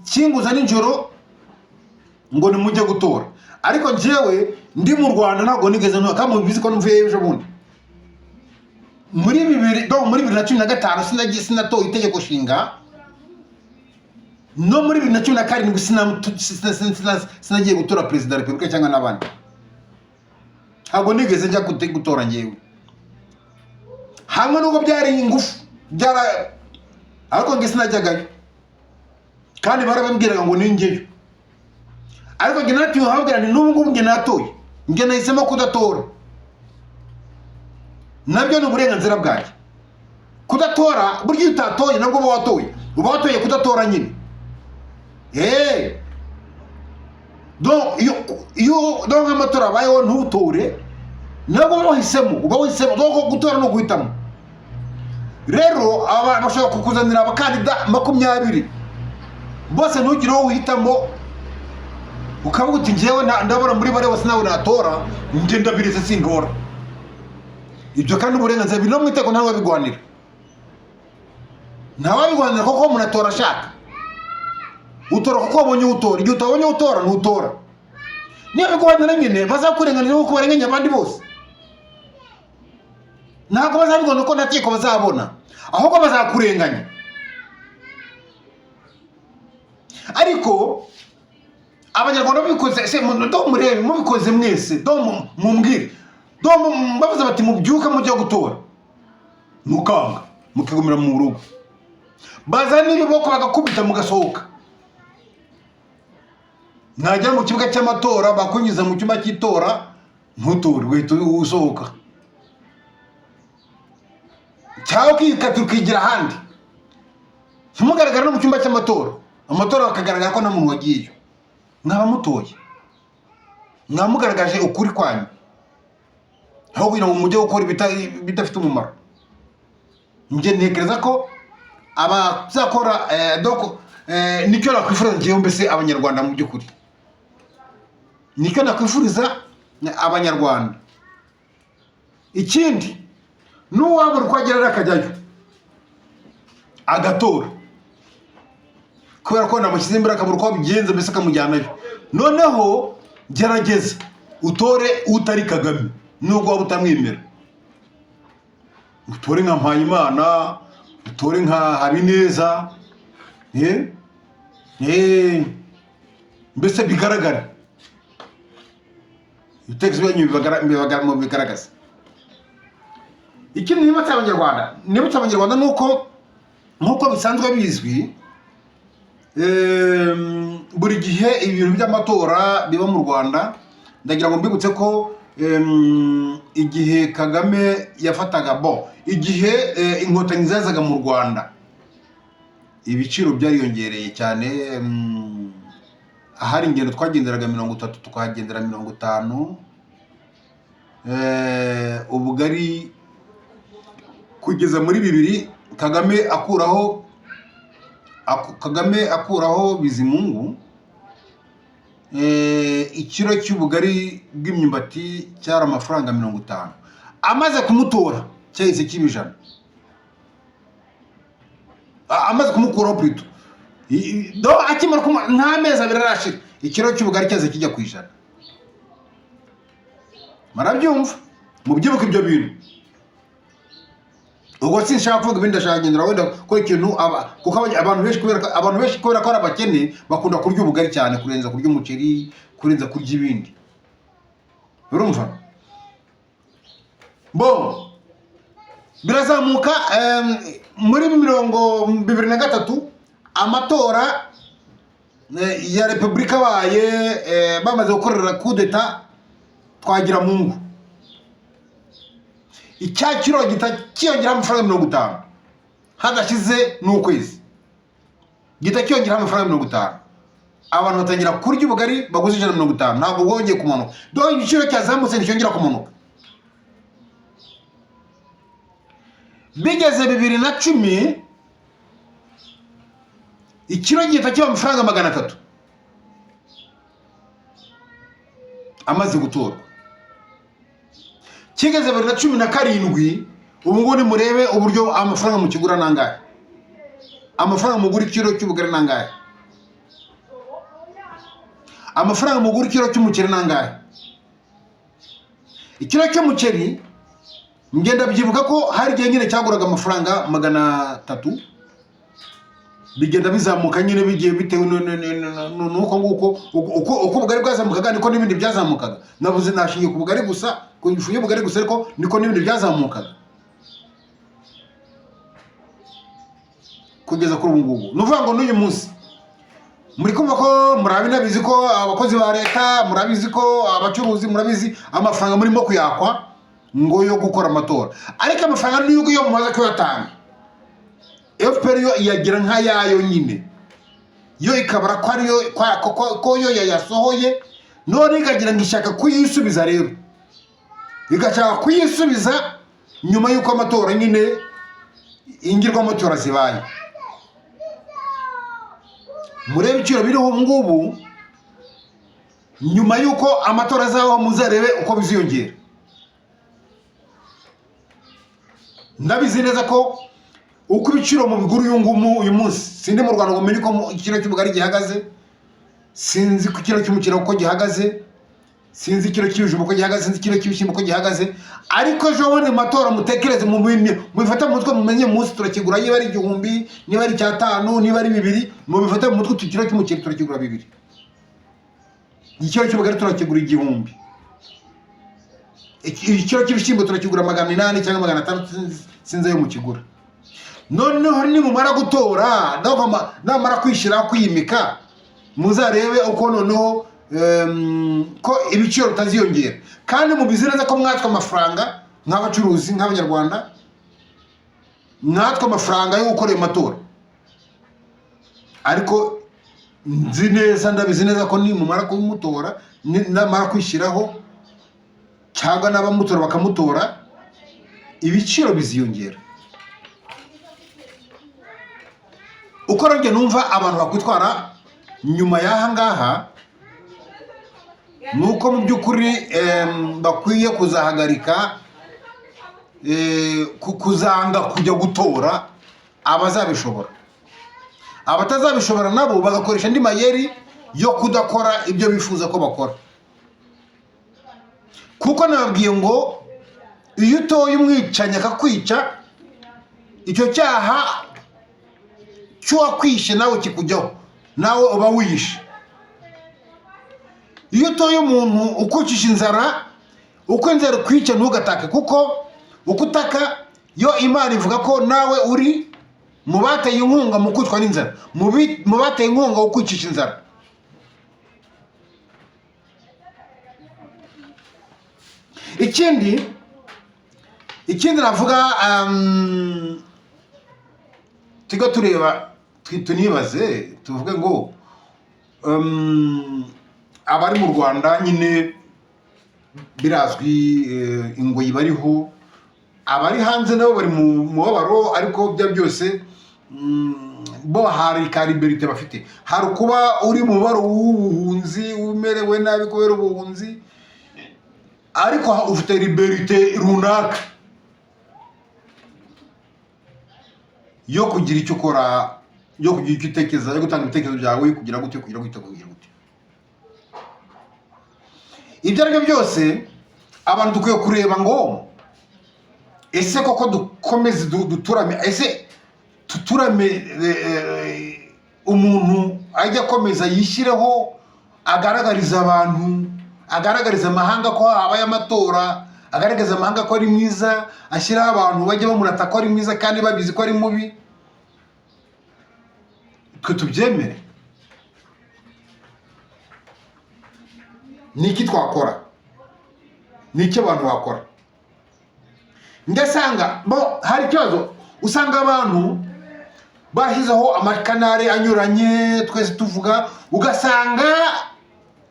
kinguza nijoro ngo ni mujye gutora, ariko njyewe ndi mu Rwanda ntabwo nigeze nto kandi mubizi ko mvuye ejo bundi muri 2015 sinatoye itegeko nshinga, no muri 2017 sinagiye gutora perezida wa Repubulika cyangwa n'abandi. Ntabwo nigeze njya gutora njyewe, hamwe n'ubwo byari ingufu ariko nge sinajyagayo kandi barabambwiraga ngo ningeyo. Ariko nge natiwe habwira ni n'ubu ngubu nge natoye, nge nahisemo kudatora. Nabyo ni uburenganzira bwanjye kudatora. Buryo utatoye nabwo uba watoye kudatora nyine. Donc donc amatora abayeho ntutore nabwo wahisemo, uba wahisemo. Donc gutora no guhitamo. Rero abantu bashaka kukuzanira abakandida 20 bose ntugire wowe uhitamo ukavuga uti njyewe ndabona muri bare bose nawe natora nge ndabirize sintora. Ibyo kandi uburenganzira bino mu iteko ntawe bigwanira, kuko umuntu atora ashaka. Utora kuko wabonye utora, igihe utabonye utora ntutora. Niyo bigwanira nyine bazakurenganira kuko barenganya abandi bose. Ntabwo bazabibona uko natiko bazabona, ahubwo bazakurenganya. Ariko abanyarwanda bikoze se murebe mubikoze mwese mumbwire bavuze bati mubyuka mujya gutora mukanga mukigumira mu rugo, bazana ibiboko bagakubita mugasohoka. Najya mu kibuga cy'amatora bakunyuza mu cyumba cy'itora ntutore wihita usohoka, cyangwa ukikata ukigira ahandi. Ntimugaragara no mu cyumba cy'amatora, amatora bakagaragara ko nta muntu wagiyeyo. Mwaba mutoye, mwamugaragaje ukuri kwanyu, aho kugira ngo mujye gukora bidafite umumaro. Nge ntekereza ko abazakora nicyo nakwifuriza ngewe mbese abanyarwanda mu by'ukuri, nicyo nakwifuriza abanyarwanda. Ikindi n'uwabura uko agera akajyayo agatora, kubera ko namushyize imbere akabura uko abigenza mbese akamujyanayo. Noneho gerageza utore utari Kagame nubwo waba utamwemera. Utore nka Mpayimana, utore nka Habineza, mbese bigaragara ibitekerezo byanyu bigaragaza. Ikindi nibutsa abanyarwanda nuko nkuko bisanzwe bizwi, buri gihe ibintu by'amatora biba mu Rwanda. Ndagira ngo mbibutse ko igihe Kagame yafataga igihe inkotanyi zazaga mu Rwanda, ibiciro byariyongereye cyane. Ahari ingendo twagenderaga 30 tukahagendera 50. Ubugari kugeza muri 2000 Kagame akuraho Bizimungu, ikiro cy'ubugari bw'imyumbati cyari amafaranga 50. Amaze kumutora cyahise kibijana, amaze kumukuraho plutôt akimara nta mezi abiri arashira ikiro cy'ubugari cyaze kijya ku ijana. Marabyumva mubyibuka ibyo bintu. Ubwo sinshaka kuvuga ibindi, ndashaka gendera wenda ko ikintu kuko abantu benshi kubera ko ari abakene bakunda kurya ubugari cyane kurenza kurya umuceri, kurenza kurya ibindi. Urumva? Birazamuka muri 2023 amatora ya repubulika baye bamaze gukorera kudeta twagira mungu icyakiro gita kiyongera amafaranga 50 hadashize n'ukwezi gita kiyongera amafaranga 50 abantu batangira kurya ubugari baguze 150 ntabwo bwongeye kumanuka do igiciro cyazamutse cyongera kumanuka bigeze 2010 ikiro gita kiba amafaranga 300 amaze gutorwa kigeze 2017 ubu ngo ni murebe uburyo amafaranga mu kigura nangahe amafaranga mugura ikiro cy'ubugari nangahe amafaranga mugura ikiro cy'umuceri nangahe ikiro cy'umuceri ngenda byibuka ko hari gihe nyine cyaguraga amafaranga 300 bigenda bizamuka nyine bigiye bitewe nuko nguko uko ubugari bwazamukaga niko n'ibindi byazamukaga navuze nashingiye ku bugari gusa ku ifu y'ubugari gusa ariko niko n'ibindi byazamukaga kugeza kuri ubu ngubu nuvuga ngo n'uyu munsi muri kumva ko murabinabizi ko abakozi ba leta murabizi ko abacuruzi murabizi amafaranga murimo kuyakwa ngo yo gukora amatora ariko amafaranga n'uko yo mumaze kuyatanga FPR yo iyagira nka yayo nyine yo ikabara ko ariyo ko yo yayasohoye none ikagira ngo ishaka kuyisubiza rero igashaka kuyisubiza nyuma y'uko amatora nyine ingirwa amatora zibaye murebe iciro biriho ngubu nyuma y'uko amatora azaho muzarebe uko biziyongera ndabizi neza ko uko ibiciro mu biguru uyu munsi sindi mu Rwanda ngo menye ko ikiro cy'ubugari gihagaze sinzi ku kiro cy'umuceri uko gihagaze sinzi ikiro cy'ibijumba uko gihagaze sinzi ikiro cy'ibishyimbo uko gihagaze ariko ejo bundi matora mutekereze mu bifata mu mutwe mumenye munsi turakigura niba ari 1000 niba ari 5 niba ari 2 mu bifata mu mutwe tukiro cy'umuceri turakigura 2 ikiro cy'ubugari turakigura 1000 ikiro cy'ibishyimbo turakigura 800 cyangwa 500 sinzi ayo mu kigura noneho ni mumara gutora namara kwishira kwimika muzarebe uko noneho ko ibiciro bitaziyongera kandi mu bizireza ko mwatwa amafaranga nk'abacuruzi nk'abanyarwanda mwatwa amafaranga yo gukora amatora ariko nzi neza ndabizi neza ko ni mumara kumutora namara kwishiraho cyangwa n'abamutora bakamutora ibiciro biziyongera uko rero numva abantu bakwitwara nyuma y'aha ngaha nuko mu by'ukuri bakwiye kuzahagarika kuzanga kujya gutora abazabishobora abatazabishobora nabo bagakoresha andi mayeri yo kudakora ibyo bifuza ko bakora kuko nababwiye ngo iyo utoye umwicanyi akakwica icyo cyaha cyuwakwishe nawe kikujyaho nawe uba wishe iyo utoye umuntu ukucisha inzara uko inzara kwica ntugatake kuko uko utaka yo Imana ivuga ko nawe uri mu bateye inkunga mu kwicwa n'inzara mu bateye inkunga wo kwicisha inzara ikindi navuga tigo tureba tunibaze tuvuge ngo abari mu Rwanda nyine birazwi ingoyi bariho abari hanze nabo bari mu mubabaro ariko bya byose bo hari ka liberté bafite hari kuba uri mu baro w'ubuhunzi umerewe nabi kubera ubuhunzi ariko ufite liberté runaka yo kugira icyo ukora yo kugira icyo utekereza yo gutanga ibitekerezo byawe kugira gute ibyo aribyo byose abantu dukwiye kureba ngo ese koko dukomeze duturame ese tuturame umuntu ajya akomeza yishyireho agaragariza abantu agaragariza amahanga ko habaye amatora agaragaza amahanga ko ari mwiza ashyiraho abantu bajya bamurata ko ari mwiza kandi babizi ko ari mubi twe tubyemere. Niki twakora? Niki abantu bakora? Ngasanga bo hari ikibazo, usanga abantu bahizaho amakanare anyuranye twese tuvuga, ugasanga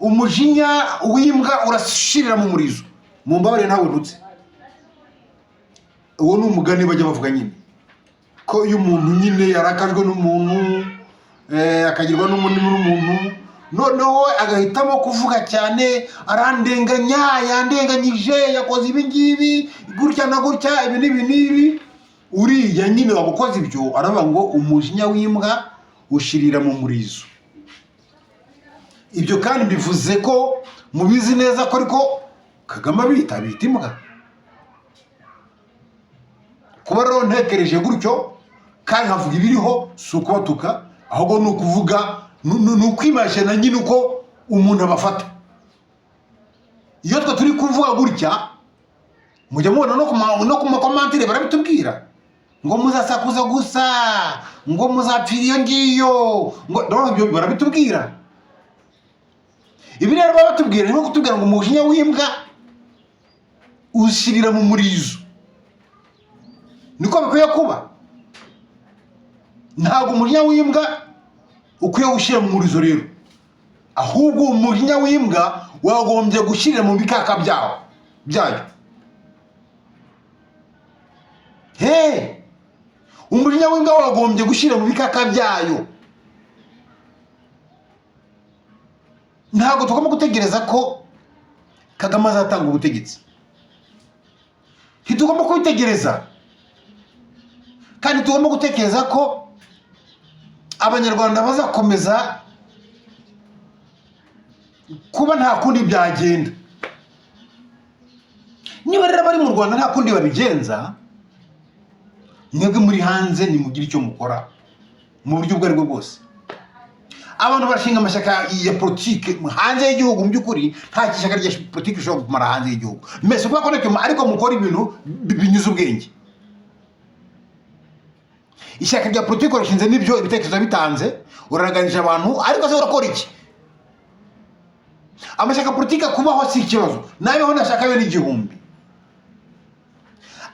umujinya w'imbwa urashirira mu murizo. Mu mbabare ntawe ndutse. Uwo ni umugani bajya bavuga nyine ko iyo umuntu nyine yarakajwe n'umuntu akagirwa n'umuntu, noneho agahitamo kuvuga cyane, arandenganya, yandenganyije, yakoze ibi ngibi, gutya na gutya, ibi n'ibi, uriya nyine wabukoze ibyo aravuga ngo umujinya w'imbwa ushirira mu murizo. Ibyo kandi bivuze ko mubizi neza ko ariko Kagame bita imbwa. Kuba rero ntekereje gutyo kandi nkavuga ibiriho si ukubatuka, ahubwo ni ukuvuga ni ukwimashana nyine uko umuntu abafata. Iyo twe turi kuvuga gutya mujya mubona no ku makomantire barabitubwira ngo muzasakuza gusa, ngo muzapfira iyo ngiyo, ngo ibyo barabitubwira. Ibi rero batubwira ni nko kutubwira ngo umujinya w'imbwa ushirira mu murizo. Niko bikwiye kuba. Ntabwo umujinya w'imbwa ukwiye gushira mu murizo rero, ahubwo umujinya w'imbwa wagombye gushirira mu bikaka byayo. Umujinya w'imbwa wagombye gushira mu bikaka byayo. Ntabwo tugomba gutegereza ko Kagame azatanga ubutegetsi. Ntitugomba kubitegereza, kandi tugomba gutekereza ko Abanyarwanda bazakomeza kuba nta kundi byagenda. Niba rero bari mu Rwanda nta kundi babigenza, mwebwe muri hanze nimugire icyo mukora mu buryo ubwo aribwo bwose. Abantu bashinga amashyaka ya politike hanze y'igihugu, mu by'ukuri nta kishyaka rya politike ushobora kumara hanze y'igihugu. Mbese uko akoneka ariko mukora ibintu binyuze ubwenge. Ishyaka rya politike urashinze n'ibyo ibitekerezo bitanze, uraganije abantu, ariko se urakora iki? Amashyaka politike kubaho si ikibazo, nabeho nashaka bene igihumbi.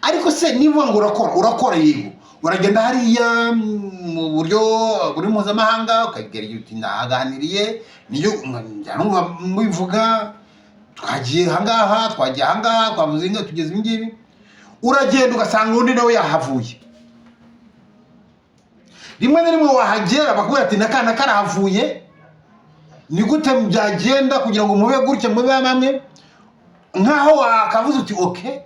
Ariko se niba ngo urakora yego, uragenda hariya mu buryo buri mpuzamahanga ukagera igihe uti naganiriye niyo mubivuga, twagiye ahangaha, twagiye ahangaha, twavuze ngo tugeze ibi ngibi, uragenda ugasanga undi nawe yahavuye. Rimwe na rimwe wahagera bakubwira ati nakana karahavuye, ni gute byagenda kugira ngo mube gutya mube bamwe, nkaho wakavuze uti okay,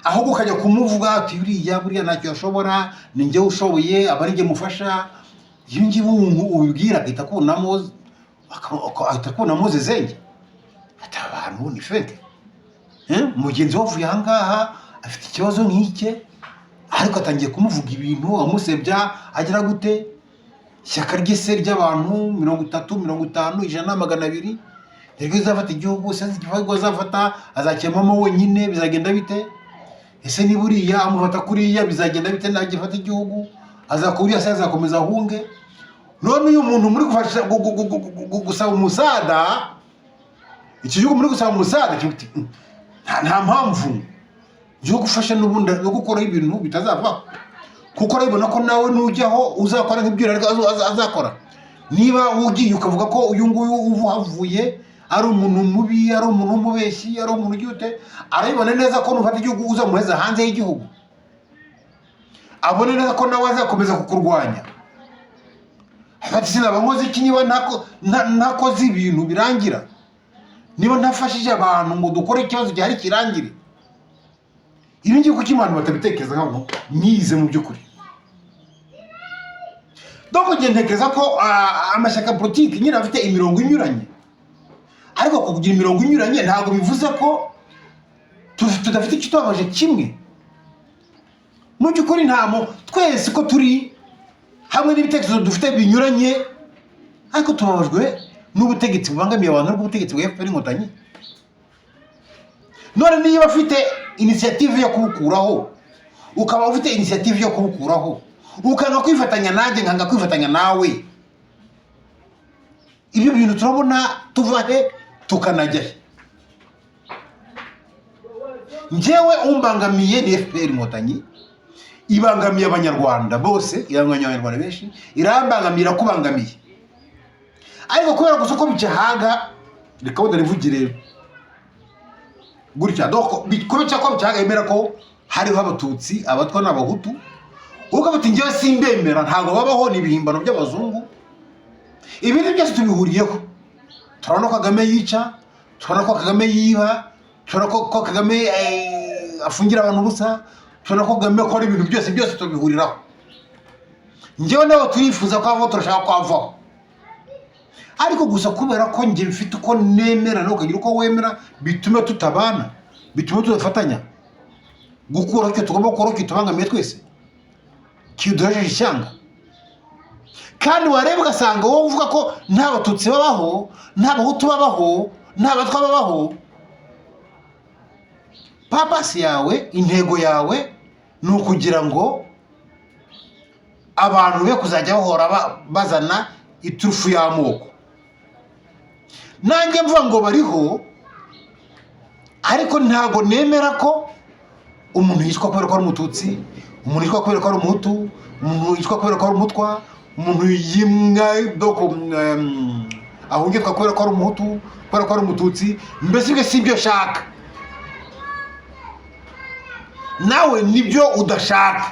ahubwo ukajya kumuvuga ati buriya ntacyo yashobora, ni njye ushoboye, abari njye mufasha. Iyo ngiye ubibwira agahita kubonamo zezenge, ati abantu ni feke. Mugenzi we avuye ahangaha afite ikibazo nk'ike, ariko atangiye kumuvuga ibintu amusebya, agira gute? Ishyaka ry'ise ry'abantu 30, 50, 100, 200 niryo zafata igihugu. Se igihugu azafata azakemamo wenyine, bizagenda bite? Ese ni buriya amufata kuriya bizagenda bite? Nagifata igihugu azakuriya, se azakomeza ahunge? None uyu muntu muri gufasha gusaba umusada, iki gihugu muri gusaba umusada nta mpamvu yo gufasha n'ubundi no gukora ibintu bitazava, kuko arabona ko nawe nujyaho uzakora nk'ibyo azakora. Niba ugiye ukavuga ko uyu nguyu uvuye ari umuntu mubi, ari umuntu w'umubeshyi, ari umuntu ugute, arabibona neza ko nufata igihugu uzamuheza hanze y'igihugu, abone neza ko nawe azakomeza kukurwanya. Ati sinaba nkoze iki niba ntakoze ibintu birangira, niba ntafashije abantu ngo dukore ikibazo gihari kirangire. Ibi ngiye kuki abantu batabitekereza nk'abantu myize mu by'ukuri. Donc njye ntekereza ko amashyaka politiki nyine afite imirongo inyuranye, ariko kugira imirongo inyuranye ntabwo bivuze ko tudafite icyo tubabaje kimwe. Mu by'ukuri twese ko turi hamwe n'ibitekerezo dufite binyuranye, ariko tubabajwe n'ubutegetsi bubangamiye abantu, n'ubutegetsi bwa FPR Inkotanyi. None niba afite initiative yo kubukuraho, ukaba ufite initiative yo kubukuraho, ukanga kwifatanya nanjye nkanga kwifatanya nawe. Ibyo bintu turabona tuva he tukanajya he? Njyewe umbangamiye ni FPR Inkotanyi, ibangamiye abanyarwanda bose, iranganya abanyarwanda benshi, irambangamira kubangamiye. Ariko kubera gusa ko bicahaga, reka wenda rivugire gutya, doko bikomeca ko bicahaga yemera ko hariho abatutsi, abatwa n'abahutu. Uko bati njyewe simbemera, ntago babaho ni ibihimbano by'abazungu. Ibindi byose tubihuriyeho. Turabona ko Kagame yica, turabona ko Kagame yiba, turabona ko Kagame afungira abantu busa, turabona ko Kagame akora ibintu byose tubihuriraho. Njyewe nabo turifuza ko avo turashaka kwavaho. Ariko gusa kubera ko njye bifite uko nemera no kagira uko wemera, bitume tutabana, bitume tudafatanya. Gukura cyo tugomba gukora cyo tubangamiye twese. Kiduhejeje ishyanga. Kandi wareba ugasanga wowe uvuga ko nta batutsi babaho, nta bahutu babaho, nta batwa babaho. Papasi yawe, intego yawe ni ukugira ngo abantu be kuzajya bahora bazana iturufu y'amoko. Nanjye mvuga ngo bariho, ariko ntago nemera ko umuntu yitwa kubera ko ari umututsi, umuntu yitwa kubera ko ari umuhutu, umuntu yitwa kubera ko ari umutwa, umuntu yimwa doko ahungitwa kubera ko ari umuhutu, kubera ko ari umututsi. Mbese bwe sibyo shaka, nawe nibyo udashaka.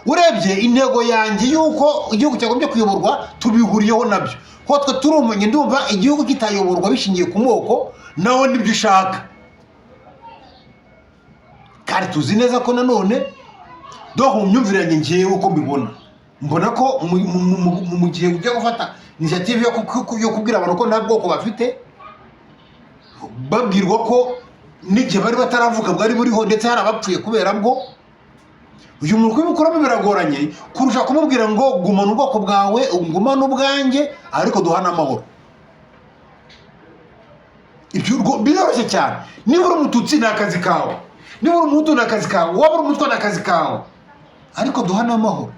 Urebye intego yanjye yuko igihugu cyagombye kuyoborwa tubihuriyeho nabyo. Ko twe turumanye ndumva igihugu kitayoborwa bishingiye ku moko, nawe nibyo ushaka. Kandi tuzi neza ko nanone doko mu myumvire yanjye ngiye uko mbibona, mbona ko mu gihe ujya gufata initiative yo kubwira abantu ko nta bwoko bafite, babwirwa ko n'igihe bari bataravuga bwari buriho ndetse hari abapfuye kubera bwo, uyu muntu kubikuramo biragoranye kurusha kumubwira ngo gumana ubwoko bwawe, ngumana ubwanjye, ariko duhana amahoro. Ibyo biroroshye cyane. Niba uri umututsi ni akazi kawe, niba uri umuhutu ni akazi kawe, waba uri umutwa ni akazi kawe, ariko duhana amahoro.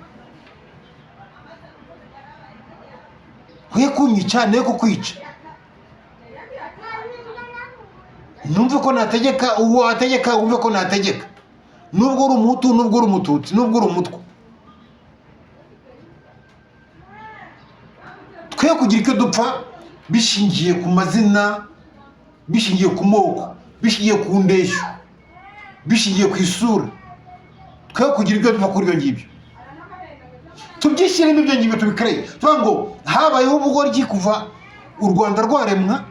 Kwiye kunyica ne kukwica. Numve ko nategeka, uwo ategeka umve ko nategeka. Nubwo uri umuhutu, nubwo uri umututsi, nubwo uri umutwa. Twe kugira icyo dupfa bishingiye ku mazina, bishingiye ku moko, bishingiye ku ndeshyo, bishingiye ku isura. Twe kugira icyo dupfa kuri ibyo ngibyo. Tubyishyiremo ibyo ngibyo tubikareye. Tuvuga ngo habayeho ubugoryi kuva u Rwanda rwaremwa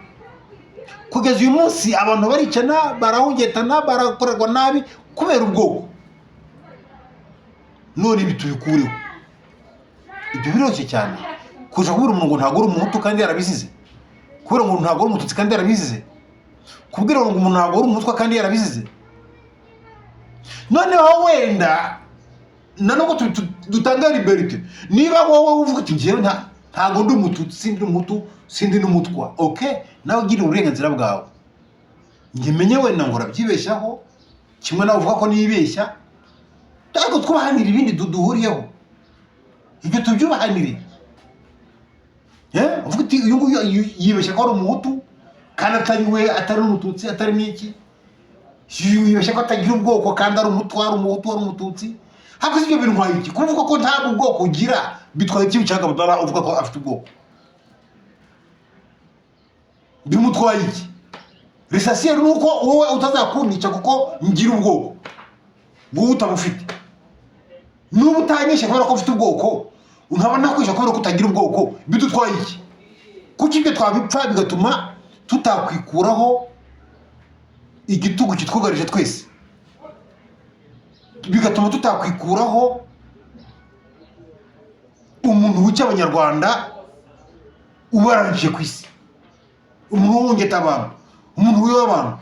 kugeza uyu munsi, abantu baricana, barahungetana, barakorerwa nabi kubera ubwoko. None ibi tubikureho. Ibyo biroroshye cyane. Kuja kubura umuntu ngo ntago uri umuhutu kandi yarabizize, kubera ngo ntago uri umututsi kandi yarabizize, kubwira ngo umuntu ntago uri umutwa kandi yarabizize. None wowe wenda nanubwo dutanga liberté, niba wowe uvuga uti njyewe ntago ndi umututsi, sindi umuhutu, sindi n'umutwa, okay, nawe ugira uburenganzira bwawe. Njye menye wenda ngo urabyibeshyaho, kimwe nawe uvuga ko nibeshya, ariko twubahanira ibindi duhuriyeho. Ibyo tubyubahanire. Uvuga uti uyu nguyu yibeshya ko ari umuhutu kandi atari umututsi, atari n'iki. Yibeshya ko atagira ubwoko kandi ari umutwa, ari umuhutu, ari umututsi. Hako sibyo bintu nkwaye iki? Kuvuga ko nta ubwoko ugira bitwaye iki bicaga budara uvuga ko afite ubwoko? Bimutwaye iki? Risasiye nuko wowe utazakundica kuko ngira ubwoko. Wowe utabufite. Nubu utanyesha kubera ko ufite ubwoko, nkaba nakwisha kubera ko utagira ubwoko, bidutwaye iki? Kuki ibyo twabipfa bigatuma tutakwikuraho igitugu kitwugarije twese, bigatuma tutakwikuraho umuntu wica abanyarwanda ubarangije ku isi, umuntu wongeta abantu, umuntu wiba abantu.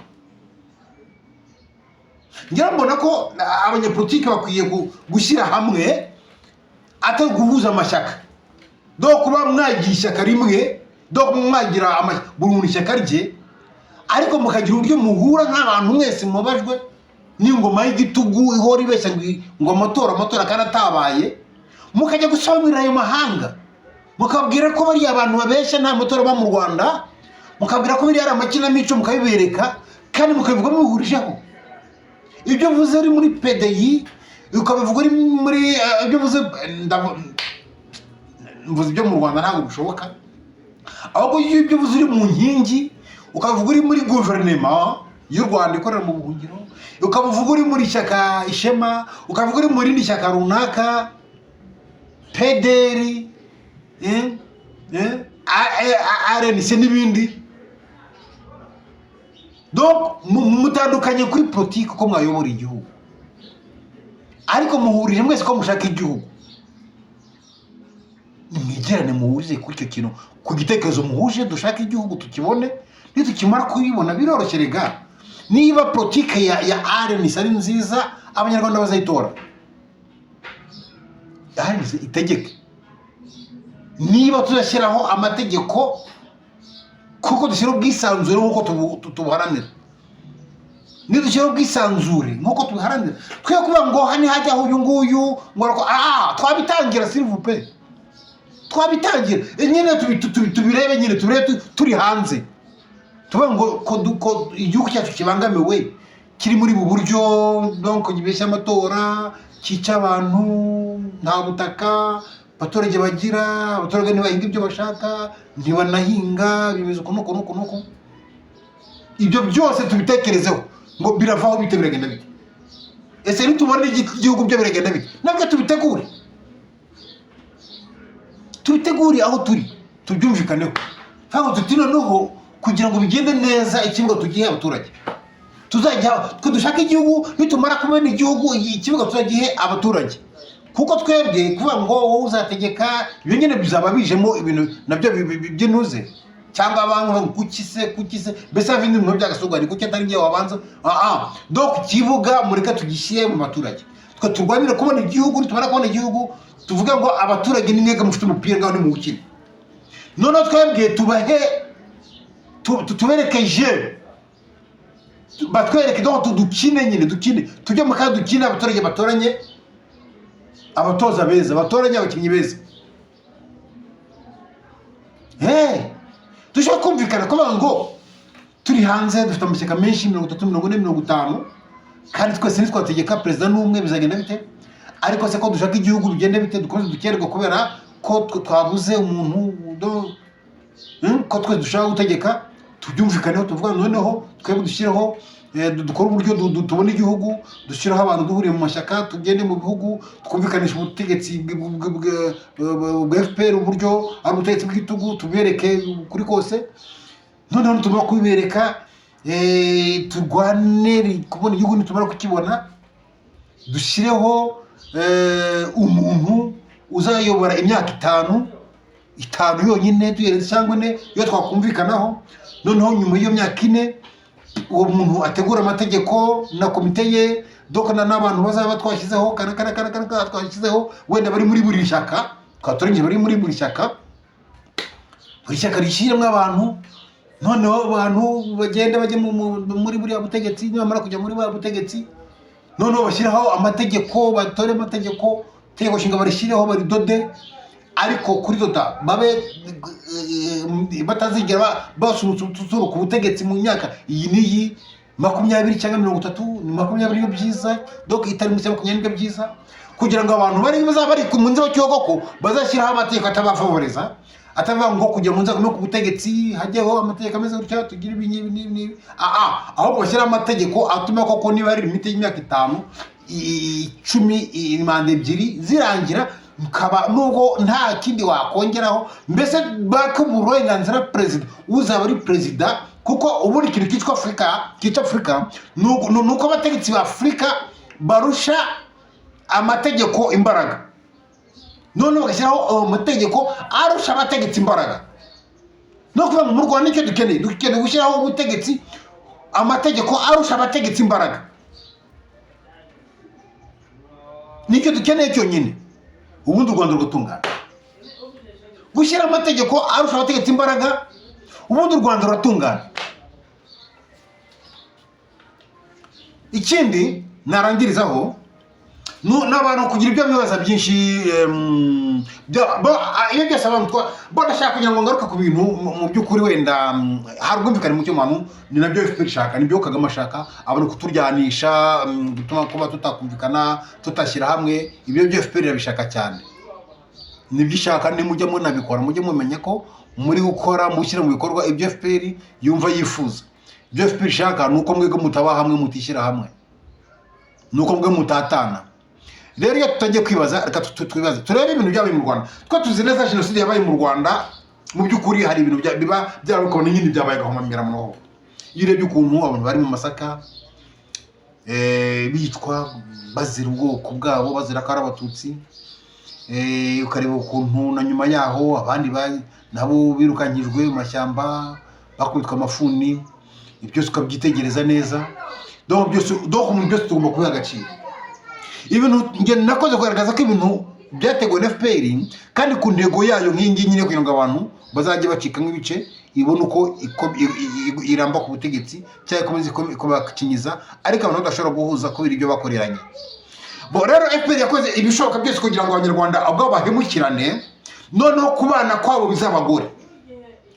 Ngira mbona ko abanyapolitiki bakwiye gushyira hamwe, atari guhuza amashyaka. Do kuba mwagira ishyaka rimwe, do mwagira buri muntu ishyaka rye, ariko mukagira uburyo muhura nk'abantu mwese mubajwe n'ingoma y'igitugu ihora ibeshya ngo amatora kandi atabaye, mukajya gusobanurira ayo mahanga, mukabwira ko bari abantu babeshya nta matora ba mu Rwanda, mukabwira ko biri ari amakinamico, mukabibereka kandi mukabivuga muhurijeho. Ibyo vuze uri muri PDI, ukabivuga uri muri ibyo vuze mvuze ibyo mu Rwanda ntabwo bishoboka, ahubwo ibyo vuze uri mu nkingi, ukabivuga uri muri guverinoma y'u Rwanda ikorera mu buhungiro, ukabivuga uri muri shyaka Ishema, ukabivuga uri muri rindi shyaka runaka PDR, RNC n'ibindi. Donc mutandukanye kuri politiki uko mwayobora igihugu, ariko muhurije mwese ko mushaka igihugu. Mwigerane muhurize kuri icyo kintu, ku gitekerezo muhuje, dushaka igihugu tukibone. Nitukimara kubibona biroroshye rega. Niba politiki ya RNC ari nziza, abanyarwanda bazayitora, RNC itegeke. Niba tuzashyiraho amategeko kuko dushyira ubwisanzure nk'uko tubuharanira, nidushyira ubwisanzure nk'uko tubuharanira, twe kuba ngo hani hajyaho uyu nguyu ngo twabitangira s'il vous plaît, twabitangira nyine tubirebe, nyine tubirebe turi hanze, tuba ngo ko igihugu cyacu kibangamiwe, kiri muri bu buryo, donc gibeshya amatora, cyica abantu, nta butaka abaturage bagira, abaturage ntibahinga ibyo bashaka, ntibanahinga, bimeze uko. Ibyo byose tubitekerezeho, ngo biravaho bite, biragenda bite. Ese nitubona igihugu byo biragenda bite, nabwo tubitegure aho turi, tubyumvikaneho, kandi tuti noneho kugira ngo bigende neza ikibuga tugihe abaturage, tuzajya ko dushaka igihugu, nitumara kubona igihugu ikibuga tuzagihe abaturage. Kuko twebwe kuvuga ngo wowe uzategeka, ibyo nyine bizaba bijemo ibintu nabyo by'intuze, cyangwa abantu kukise mbese avindi mu byagasugari kuko atari ngiye wabanza. Donc kibuga mureka tugishiye mu baturage, twe turwanira kubona igihugu. Nitumara kubona igihugu tuvuga ngo abaturage ni mwega mufite umupira ngaho ni mu ukina, none twebwe tubahe tuberekeje, batwereke donc dukine, nyine dukine, tujye mu kandi dukine, abaturage batoranye abatoza beza, batoranye abakinnyi beza. Dushobora kumvikana kuvuga ngo turi hanze dufite amashyaka menshi 30, 40, 50, kandi twese nitwategeka perezida n'umwe, bizagenda bite? Ariko se ko dushaka igihugu bigende bite? Dukomeze dukererwa kubera ko twabuze umuntu ko twese dushaka gutegeka, tubyumvikaneho, tuvuga noneho twebwe dushyireho, dukora uburyo tubona igihugu, dushyiraho abantu duhuriye mu mashyaka, tugende mu bihugu, twumvikanisha ubutegetsi bwa FPR uburyo ari ubutegetsi bw'igitugu, tubereke kuri kose. Noneho tumara kubibereka, turwane kubona igihugu. Nitumara kukibona, dushyireho umuntu uzayobora imyaka 5 yonyine, tuyeretse cyangwa 4 iyo twakumvikanaho. Noneho nyuma y'iyo myaka 4 uwo muntu ategura amategeko na komite ye, dokana n'abantu bazaba twashyizeho twashyizeho, wenda bari muri buri shyaka, twatorenje bari muri buri shyaka rishyiremo abantu. Noneho abantu bagenda bajye muri buri butegetsi, nibamara kujya muri buri butegetsi, noneho bashyiraho amategeko, batore amategeko, tegeko nshinga barishireho, baridode. Ariko kuri doda babe batazigera basubutsutsuru ku butegetsi mu myaka iyi niyi 20 cyangwa 30, 20 yo byiza, donc itari mu 20 byiza, kugira ngo abantu bari bazaba bari ku munzira cyogoko bazashyiraho amategeko atabafavoreza, atavuga ngo kujya mu nzego no ku butegetsi hajyeho amategeko ameze gutya, tugira ibi. Ahubwo bashyira amategeko atuma koko niba ari limite y'imyaka 5, 10, imanda 2 zirangira, mukaba nubwo nta kindi wakongeraho, mbese bakuburenganzira president uzaba ari president. Kuko ubundi ikintu kica Afrika nuko abategetsi ba Afrika barusha amategeko imbaraga, none bagashyiraho amategeko arusha abategetsi imbaraga. No kuvuga mu Rwanda nicyo dukeneye gushyiraho ubutegetsi, amategeko arusha abategetsi imbaraga, nicyo dukeneye cyonyine. Ubundi u Rwanda rutungana, gushyira amategeko arusha abategetsi imbaraga, ubundi u Rwanda ruratungana. Ikindi narangirizaho, n'abantu kugira ibyo bibaza byinshi iyo byose abantu badashaka kugira ngo ngaruka ku bintu mu by'ukuri wenda hari ubwumvikane mu cyo muntu ni nabyo FPR ishaka nibyo Kagame ashaka abantu kuturyanisha gutuma kuba tutakumvikana tutashyira hamwe ibyo byo FPR irabishaka cyane nibyo ishaka nimujya munabikora mujye mumenya ko muri gukora mushyira mu bikorwa ibyo FPR yumva yifuza ibyo FPR ishaka nuko mwego mutaba hamwe mutishyira hamwe nuko mwe mutatana rero iyo tutagiye kwibaza reka twibaze turebe ibintu byabaye mu Rwanda twa tuzi neza jenoside yabaye mu Rwanda mu by'ukuri hari ibintu biba byarukona nyine byabaye gahomamira mu roho iyo urebye ukuntu abantu bari mu masaka bicwa bazira ubwoko bwabo bazira ko ari abatutsi ukareba ukuntu na nyuma yaho abandi nabo birukanyijwe mu mashyamba bakubitwa amafuni ibyo ukabyitegereza neza donc byose tugomba kubiha agaciro ibintu nge nakoze kugaragaza ko ibintu byateguwe na FPR kandi ku ntego yayo nk'ingi nyine kugira ngo abantu bazajye bacika nk'ibice ibona uko iramba ku butegetsi cyangwa kubakinyiza ariko abantu badashobora guhuza kubera ibyo bakoreranye bo rero FPR yakoze ibishoboka byose kugira ngo abanyarwanda ubwo bahemukirane noneho kubana kwabo bizabagore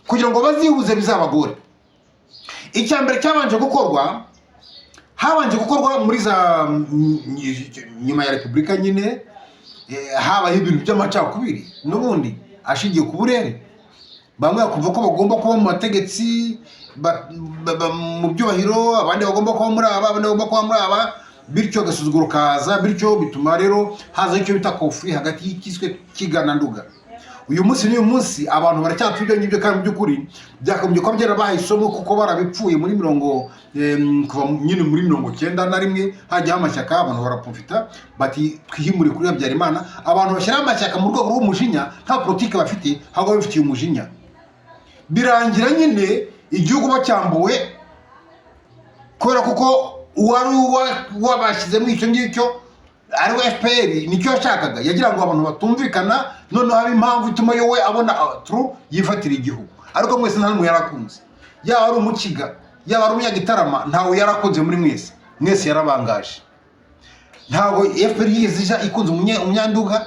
kugira ngo bazihuze bizabagore icyambere cyabanje gukorwa habanje gukorwa muri za nyuma ya Repubulika nyine habaho ibintu by'amacakubiri n'ubundi ashingiye ku burere bamwe bakumva ko bagomba kuba mu bategetsi mu byubahiro abandi bagomba kuba muri aba abandi bagomba kuba muri aba bityo gasuzuguro kaza bityo bituma rero haza icyo bita conflit hagati y'ikiswe kigana nduga uyu munsi n'uyu munsi abantu baracyapfa ibyo ngibyo kandi by'ukuri byakagombye kuba byarabahaye isomo kuko barabipfuye muri kuva nyine muri 91 hajyaho amashyaka abantu baraprofita bati twihimure kuri Habyarimana abantu bashyira amashyaka mu rwego rw'umujinya nta politike bafite ahubwo bifitiye umujinya birangira nyine igihugu bacyambuwe kubera kuko uwari wabashyizemo icyo ngicyo ariwe FPR nicyo yashakaga yagira ngo abantu batumvikana none haba impamvu ituma yowe abona true yifatira igihugu ariko mwese nta numwe yarakunze yaba ari umukiga yaba ari umunyagitarama ntawe yarakunze muri mwese yarabangaje ntago FPR yigeze ikunze umunyanduga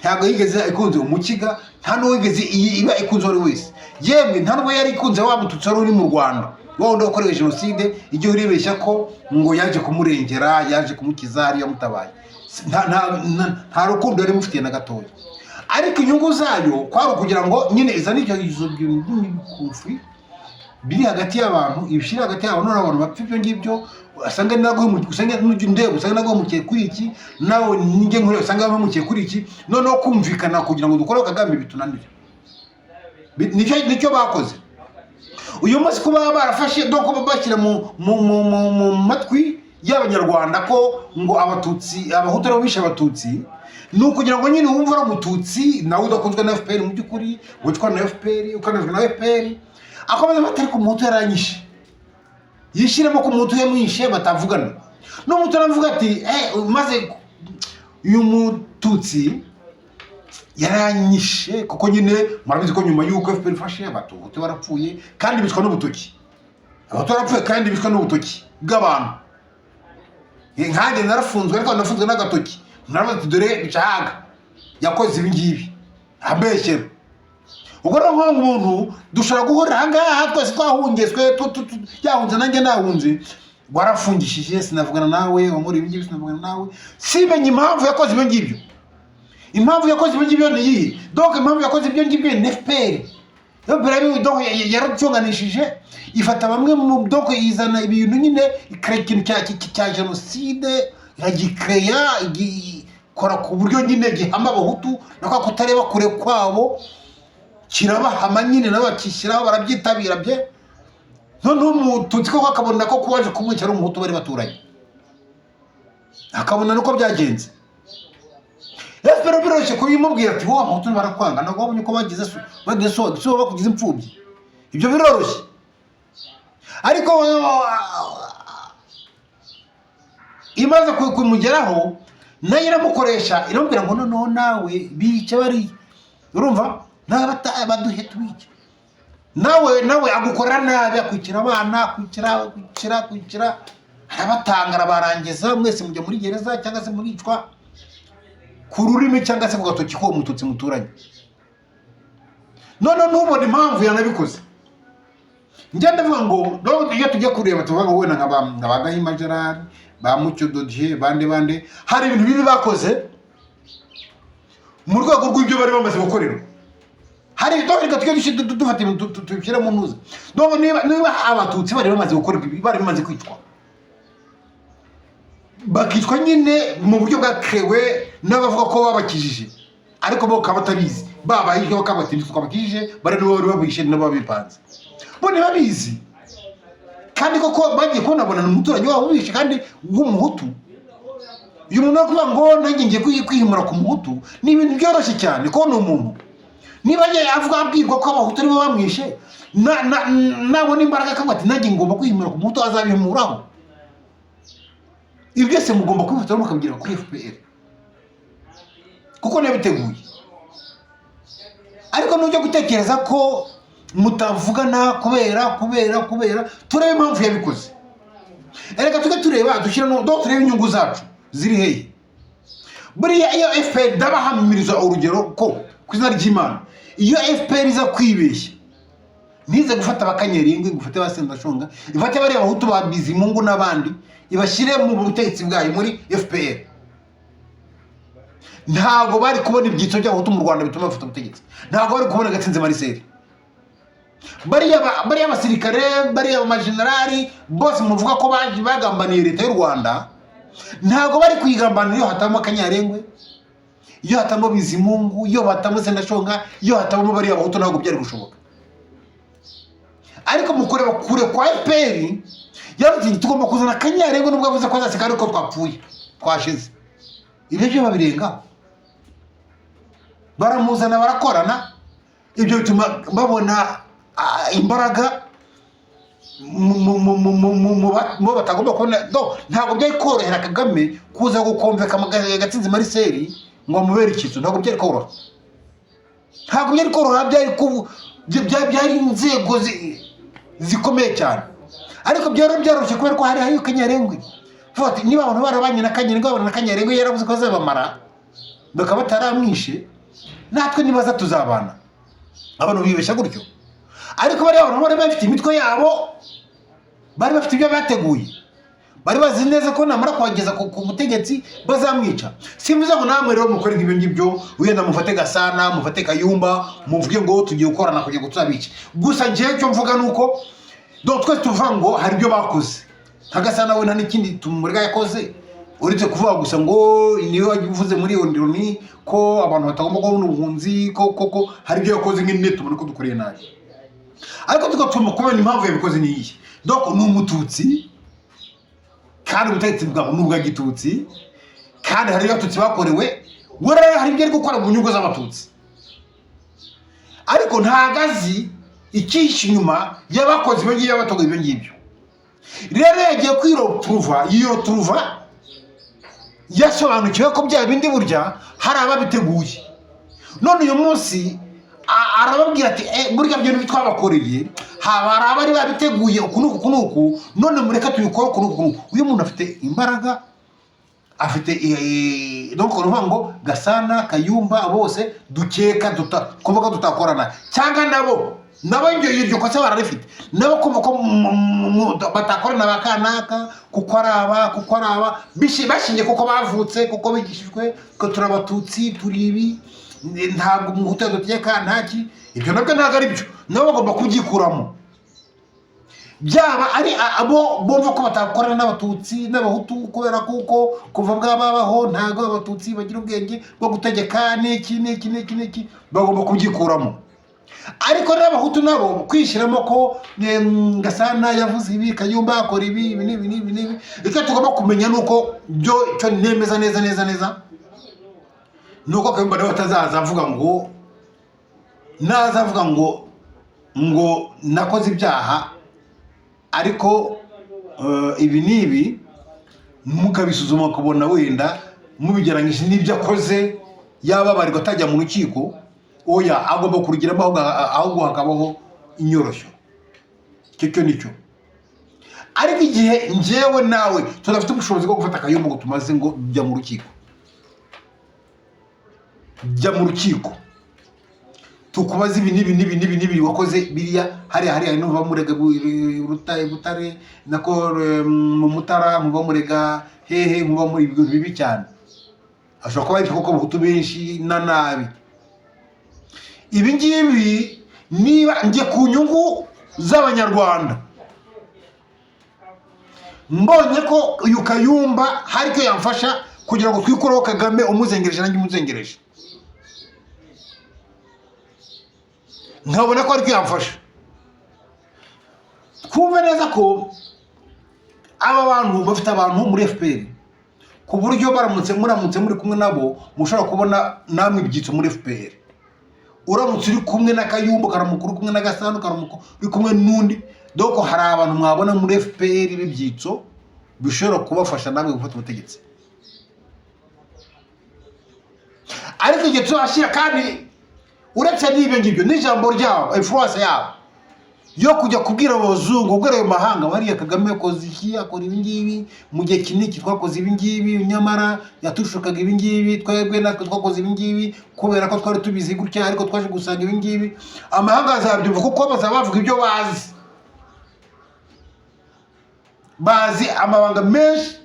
ntago yigeze ikunze umukiga nta no yigeze iba ikunze ari wese yemwe nta no yari ikunze wa mututsi uri mu Rwanda wowe wakorewe jenoside igihe uribeshya ko ngo yaje kumurengera yaje kumukiza ari yamutabaye nta rukundo yari mufitiye na gatoya ariko inyungu zayo kwari kugira ngo nyine izane icyo by'ikufi biri hagati y'abantu ibishira hagati y'abantu n'abantu bapfa ibyo ngibyo asanga nago mukiye kuri iki nawe ninge nkore asanga bamukiye kuri iki noneho kumvikana kugira ngo dukore Kagame bitunanire nicyo bakoze uyu munsi kuba barafashe doko bashyira mu matwi y'abanyarwanda ko ngo abatutsi abahutu rero bishe abatutsi nukugira ngo nyine wumva ari umututsi nawe udakunzwe na FPR mu by'ukuri witwa na FPR ukanazwe na FPR akomeza batari ku muhutu yaranyishe yishiremo ku muhutu yamwishe batavugana n'umuhutu aravuga ati maze uyu mututsi yaranyishe kuko nyine murabizi ko nyuma y'uko FPR ifashe abatutsi barapfuye kandi bicwa n'ubutoki abatutsi barapfuye kandi bicwa n'ubutoki bw'abantu nkanjye narafunzwe ariko nafunzwe n'agatoki narabaze dore bicahaga yakoze ibi ngibi abeshyera ubwo rero nk'umuntu dushobora guhora ahangaha twese twahungezwe yahunze nanjye nahunze warafungishije sinavugana nawe wamuri ibi ngibi sinavugana nawe simenye impamvu yakoze ibyo ngibyo impamvu yakoze ibyo ngibyo ni iyi donc impamvu yakoze ibyo ngibyo ni FPR donc yaracyonganishije ifata bamwe mu donc izana ibintu nyine ikora ikintu cya jenoside yagikreya igikora ku buryo nyine gihama abahutu nako kutareba kure kwabo kirabahama nyine nabo bakishyiraho barabyitabira bye noneho umututsi ko akabona ko kubaje kumwicara umuhutu bari baturanye akabona nuko byagenze FPR biroshe kubimubwira ati wowe abahutu barakwanga nako babonye ko bagize so bakugize impfubyi ibyo biroroshye ariko imaze kumugeraho nayo iramukoresha iramubwira ngo noneho nawe bice bari urumva baduhe twice nawe agukorera nabi akwikira abana kwikira arabatanga arabarangiza mwese mujya muri gereza cyangwa se muricwa ku rurimi cyangwa se ku gatoki k'uwo mututsi muturanye. None ntubone impamvu yanabikoze. Njya ndavuga ngo iyo tujya kureba tuvuga ngo wenda nka Gahima Gerard, ba Mucyo Dodier, bande hari ibintu bibi bakoze mu rwego rw'ibyo bari bamaze gukorera. Hari reka tujye dufata ibintu tubishyira mu ntuza. Niba abatutsi bari bamaze gukora ibi, bari bamaze kwicwa, bakicwa nyine mu buryo bwa krewe n'abavuga ko babakijije, ariko bo bakaba batabizi, babaye icyo bakabakijije, bari babishe n'ababipanze bo ntibabizi. Kandi koko bagiye kubonabona n'umuturanyi wabo bishe kandi w'umuhutu. Uyu muntu akuvuga ngo nanjye ngiye kwihimura ku muhutu ni ibintu byoroshye cyane, ko ni umuntu niba avuga abwirwa ko abahutu aribo bamwishe, nabona imbaraga akavuga ati nanjye ngomba kwihimura ku muhutu, azabihimuraho. Ibi byose mugomba kubifatira mukabigira kuri FPR kuko nabiteguye. Ariko nujya gutekereza ko mutavugana kubera turebe impamvu yabikoze. Erega tujye tureba dushyira turebe inyungu zacu ziri hehe. Buriya iyo FPR dabahamiriza urugero ko kwizina ry'Imana, iyo FPR iza kwibeshya nize gufata abakanyerengwe, gufata abasendashonga, ifate bari abahutu ba Bizimungu n'abandi, ibashyire mu butegetsi bwayo muri FPR, ntago bari kubona ibyitso by'abahutu mu Rwanda bituma bafata ubutegetsi. Ntago bari kubona Gatsinzi Marcel. Bariya abasirikare, bariya amajenerali bose muvuga ko bagambaniye leta y'u Rwanda, ntago bari kuyigambanira iyo hatamo Kanyarengwe, iyo hatamo Bizimungu, iyo hatamo Sendashonga, iyo hatamo bariya abahutu, ntago byari gushoboka. Ariko mukureba kure kwa FPR yavuze tugomba kuzana Kanyarengwe, nubwo avuze ko azasiga ariko twapfuye twashize. Ibyo byo babirenga, baramuzana barakorana. Ibyo bituma babona imbaraga mu batagomba kubona. Ntabwo byari korohera Kagame kuza gukomveka Gatsinzi Marcel ngo amubere ikizu, ntabwo byari koroha. Ntabwo byari koroha, byari inzego zikomeye cyane. Ariko byoroshye kubera ko hari Kanyarengwe. Niba abantu barabanye na Kanyarengwe, babona na Kanyarengwe yaravuze ko azabamara bakaba bataramwishe, natwe nibaza tuzabana. Abantu bibeshya gutyo. Ariko bari abantu bari bafite imitwe yabo, bari bafite ibyo bateguye, bari bazi neza ko namara kwageza ku butegetsi bazamwica. Simvuze ngo namwe rero mukore ibyo ngibyo, wenda mufate Gasana, mufate Kayumba, muvuge ngo tugiye gukorana kugira ngo tuzabice. Gusa ngiye cyo mvuga nuko twese tuvuga ngo hari ibyo bakoze. Gasana we nta n'ikindi tumurega yakoze uretse kuvuga gusa ngo niwe wavuze muri Ondironi ko abantu batagomba kubona ubuhunzi, ko hari ibyo yakoze nk'ine tubona ko dukoreye nabi. Ariko tugatuma kubona impamvu yabikoze ni iyi. Ni umututsi kandi ubutegetsi bwabo n'ubwa gitutsi, kandi hari abatutsi bakorewe, hari ibyo ari gukora mu nyungu z'abatutsi. Ariko ntagazi icyishe inyuma y'abakoze ibyo ngibyo, batogoye ibyo ngibyo. Rero yagiye kwiroturuva yasobanukiwe ko bya bindi burya hari ababiteguye. None uyu munsi arababwira ati burya byo bitwabakoreye hari abari babiteguye uku, none mureka tubikora uku. Uyu muntu afite imbaraga, afite uruvuga ngo Gasana, Kayumba bose dukeka kuvuga tutakorana, cyangwa nabo iryo kosa bararifite, nabo kumva ko batakorana bakanaka kuko araba bashingiye kuko bavutse, kuko bigishijwe ko turi abatutsi, turi ibi, ntabwo mu guteza tegeka ntaki. Ibyo nabyo ntabwo ari byo, nabo bagomba kubyikuramo. Byaba ari abo bumva ko batakorana n'abatutsi n'abahutu kubera kuko kuva bwabaho ntabwo abatutsi bagira ubwenge bwo gutegeka n'iki, bagomba kubyikuramo. Ariko n'abahutu nabo kwishyiramo ko Gasana yavuze ibi, Kayumba akora ibi n'ibi. Icyo tugomba kumenya nuko byo cyo nemeza neza nuko Kayumba nawe atazaza avuga ngo nakoze ibyaha, ariko ibi n'ibi mukabisuzuma kubona wenda mubigeranyije n'ibyo akoze yababarirwa atajya mu rukiko. Oya, agomba kurugiramo ahubwo hakabaho inyoroshyo. Cyo nicyo. Ariko igihe njyewe nawe tudafite ubushobozi bwo gufata Kayumba ngo tumaze ngo bijya mu rukiko, jya mu rukiko tukubaza ibi n'ibi wakoze biriya hari no bamurega Butare nako mu Mutara mu bamurega hehe mu bamuri ibintu bibi cyane ashobora kuba ariko Abahutu benshi na nabi. Ibi ngibi niba njye ku nyungu z'Abanyarwanda mbonye ko uyu Kayumba hari ko yamfasha kugira ngo twikureho Kagame umuzengereje nanjye umuzengereje, nkabona ko ari ko yamfasha. Twumve neza ko aba bantu bafite abantu muri FPR ku buryo muramutse muri kumwe nabo mushobora kubona namwe ibyitso muri FPR. Uramutse uri kumwe na Kayumba karamukuru kumwe na Gasano karamukuru uri kumwe n'undi doko hari abantu mwabona muri FPR b'ibyitso bishobora kubafasha namwe gufata ubutegetsi. Ariko igihe tuzashira kandi uretse n'ibyo ngibyo n'ijambo ryabo influence yabo yo kujya kubwira abazungu ubwo ayo mahanga bariya Kagame yakoze iki akora ibi ngibi mu gihe kiniki twakoze ibi ngibi nyamara yatushukaga ibi ngibi twebwe natwe twakoze ibi ngibi kubera ko twari tubizi gutya ariko twaje gusanga ibi ngibi. Amahanga azabyumva kuko bazabavuga ibyo bazi amabanga menshi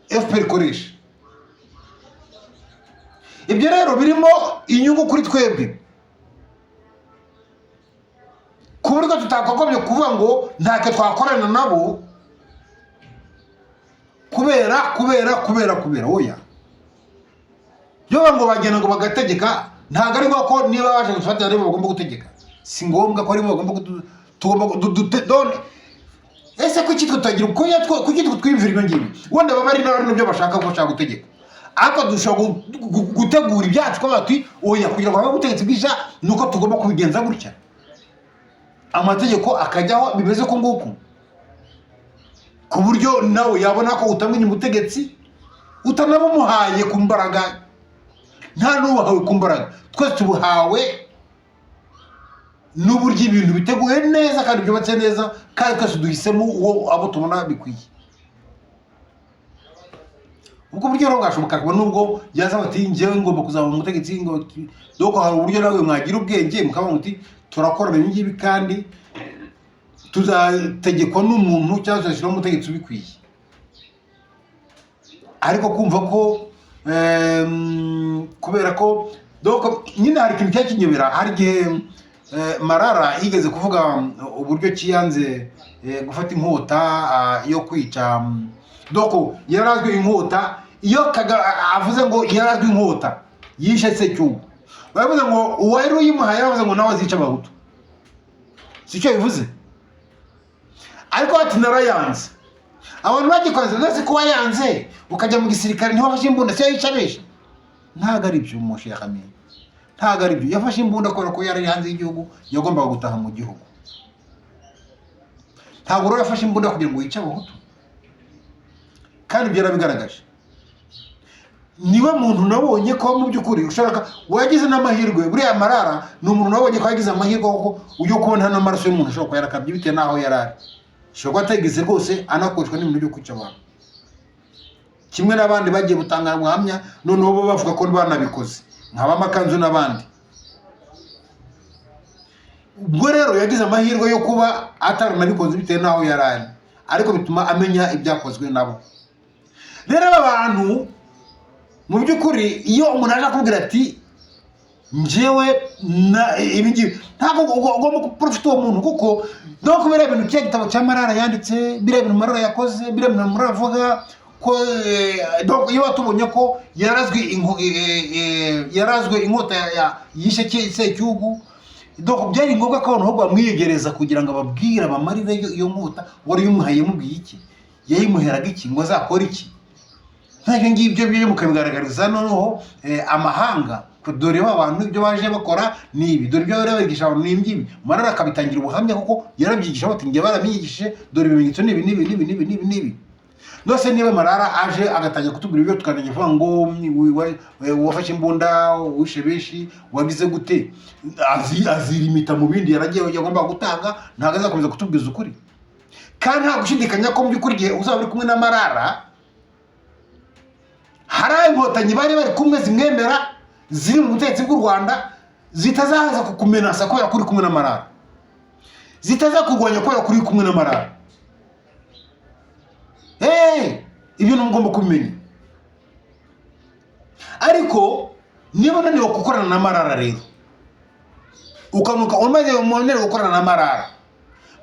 FPR ikoresha. Ibyo rero birimo inyungu kuri twebwe ku buryo tutagombye kuvuga ngo ntacyo twakorana nabo kubera oya byo ngo bagenda ngo bagategeka. Ntago ari ko niba baje gufatira aribo bagomba gutegeka, si ngombwa ko aribo bagomba done. Ese kuki tutagira kuki twimvira ibyo ngibi wenda baba ari nabyo bashaka ko bashaka gutegeka, ariko dushobora gutegura ibyacu ko bati oya kugira ngo habe ubutegetsi bwisha nuko tugomba kubigenza gutya, amategeko akajyaho bimeze ko nguko, ku buryo nawe yabona ko utamenya umutegetsi utanabumuhaye ku mbaraga. Nta n'uwahawe ku mbaraga, twese tubuhawe n'uburyo ibintu biteguye neza kandi byubatse neza kandi twese duhisemo uwo abo tubona bikwiye. Ubwo buryo rero bwashoboka ko nubwo yaza bati njyewe ngomba kuzaba umutegetsi ngo doko hari uburyo nawe mwagira ubwenge mukaba muti turakorana ibi ngibi kandi tuzategekwa n'umuntu cyangwa tuzashyiraho umutegetsi ubikwiye. Ariko kumva ko kubera ko doko nyine hari ikintu cyakinyobera, hari igihe Marara yigeze kuvuga uburyo kiyanze gufata inkota yo kwica doko yarazwe inkota iyo avuze ngo yarazwe inkota yishe Secyugu, bavuze ngo uwari uyimuhaye yavuze ngo nawe azica Abahutu, sicyo bivuze. Ariko ati narayanze, abantu bagikoze ndetse kuba yanze ukajya mu gisirikare niho bafashe imbunda se yicabesha. Ntago ari byo umushe yakamye, ntago ari byo. Yafashe imbunda kubera ko yari hanze y'igihugu yagombaga gutaha mu gihugu. Ntago rero yafashe imbunda kugira ngo yice Abahutu, kandi byarabigaragaje. Niwe muntu nabonye ko mu byukuri ushaka wagize n'amahirwe. Buriya Marara ni umuntu nabonye ko yagize amahirwe kuko ujye kubona hano amaraso y'umuntu ashobora kuyarakabye bitewe naho yarari, shobora atagize rwose anakoreshwa n'ibintu byo kwica abantu, kimwe n'abandi bagiye butanga ubuhamya noneho bo bavuga ko banabikoze nk'abamakanzu n'abandi. Ubwo rero yagize amahirwe yo kuba ataranabikoze bitewe naho yarari, ariko bituma amenya ibyakozwe nabo. Rero abantu mu byukuri iyo umuntu aje akubwira ati njyewe ibi ngibi ntabwo ugomba guprofita uwo muntu, kuko no kubera ibintu cya gitabo cya Marara yanditse, bire ibintu Marara yakoze, bire ibintu Marara avuga ko donc iyo watubonye ko yarazwe inkota yishe Secyugu, donc byari ngombwa ko abantu bamwiyegereza kugira ngo ababwire abamarire iyo nkota wari yumuhaye mubwiye iki, yayimuheraga iki, ngo azakora iki. Ntabwo ngibyo byo mukabigaragariza noneho amahanga dore abantu ibyo baje bakora nibi, dore ibyo bari babigisha abantu n'imbibi. Marara akabitangira ubuhamya kuko yarabyigisha bati ngiye barabyigishe, dore ibimenyetso nibi. Nose niba Marara aje agatangira kutubwira ibyo tukanenge vuga ngo wafashe imbunda wishe beshi wabize gute, azirimita mu bindi yaragiye yagomba gutanga, ntago azakomeza kutubwiza ukuri. Kandi nta gushidikanya ko mu byukuri gihe uzaba uri kumwe na Marara hari inkotanyi bari kumwe zimwemera ziri mu butegetsi bw'u Rwanda zitazaza kukumenasa ko yakuri kumwe n'amarara, zitaza kurwanya ko yakuri kumwe n'amarara. Ibyo mugomba kumenya. Ariko niba naniwe gukorana n'amarara rero, ukanuka umaze umunere gukorana n'amarara,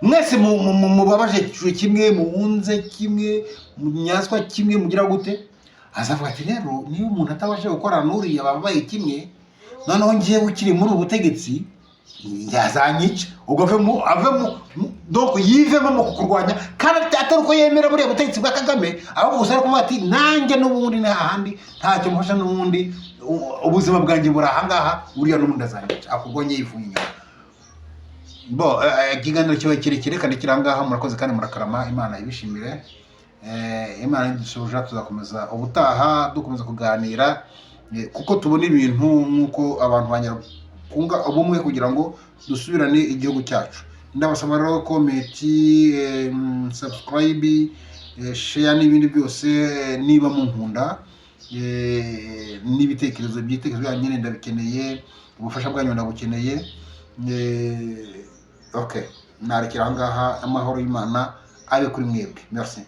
mwese mubabaje kimwe, muhunze kimwe, munyaswa kimwe, mugira gute, azavuga ati rero niba umuntu atabashe gukorana n'uriya babaye kimwe, noneho ngiye ukiri muri ubutegetsi yazanyica, ugavemo donc yivemo mu kukurwanya, kandi atari uko yemera buriya butegetsi bwa Kagame, ahubwo gusa ari kuvuga ati nanjye n'ubundi n'ahandi ntacyo mufasha, n'ubundi ubuzima bwanjye buri ahangaha, uriya n'ubundi azanyica, akurwanye yivuye inyuma. Ikiganiro kiba kirekire kandi kirangaha. Murakoze kandi murakarama, Imana ibishimire. Imana idushoboje, tuzakomeza ubutaha dukomeza kuganira, kuko tubona ibintu nk'uko abantu banyara kunga ubumwe kugira ngo dusubirane igihugu cyacu. Ndabasaba rero comment, subscribe, share n'ibindi byose, niba munkunda, n'ibitekerezo byanyu ndabikeneye, ubufasha bwanyu ndabukeneye. Okay, narekera ahangaha. Amahoro y'Imana abe kuri mwebwe. Merci.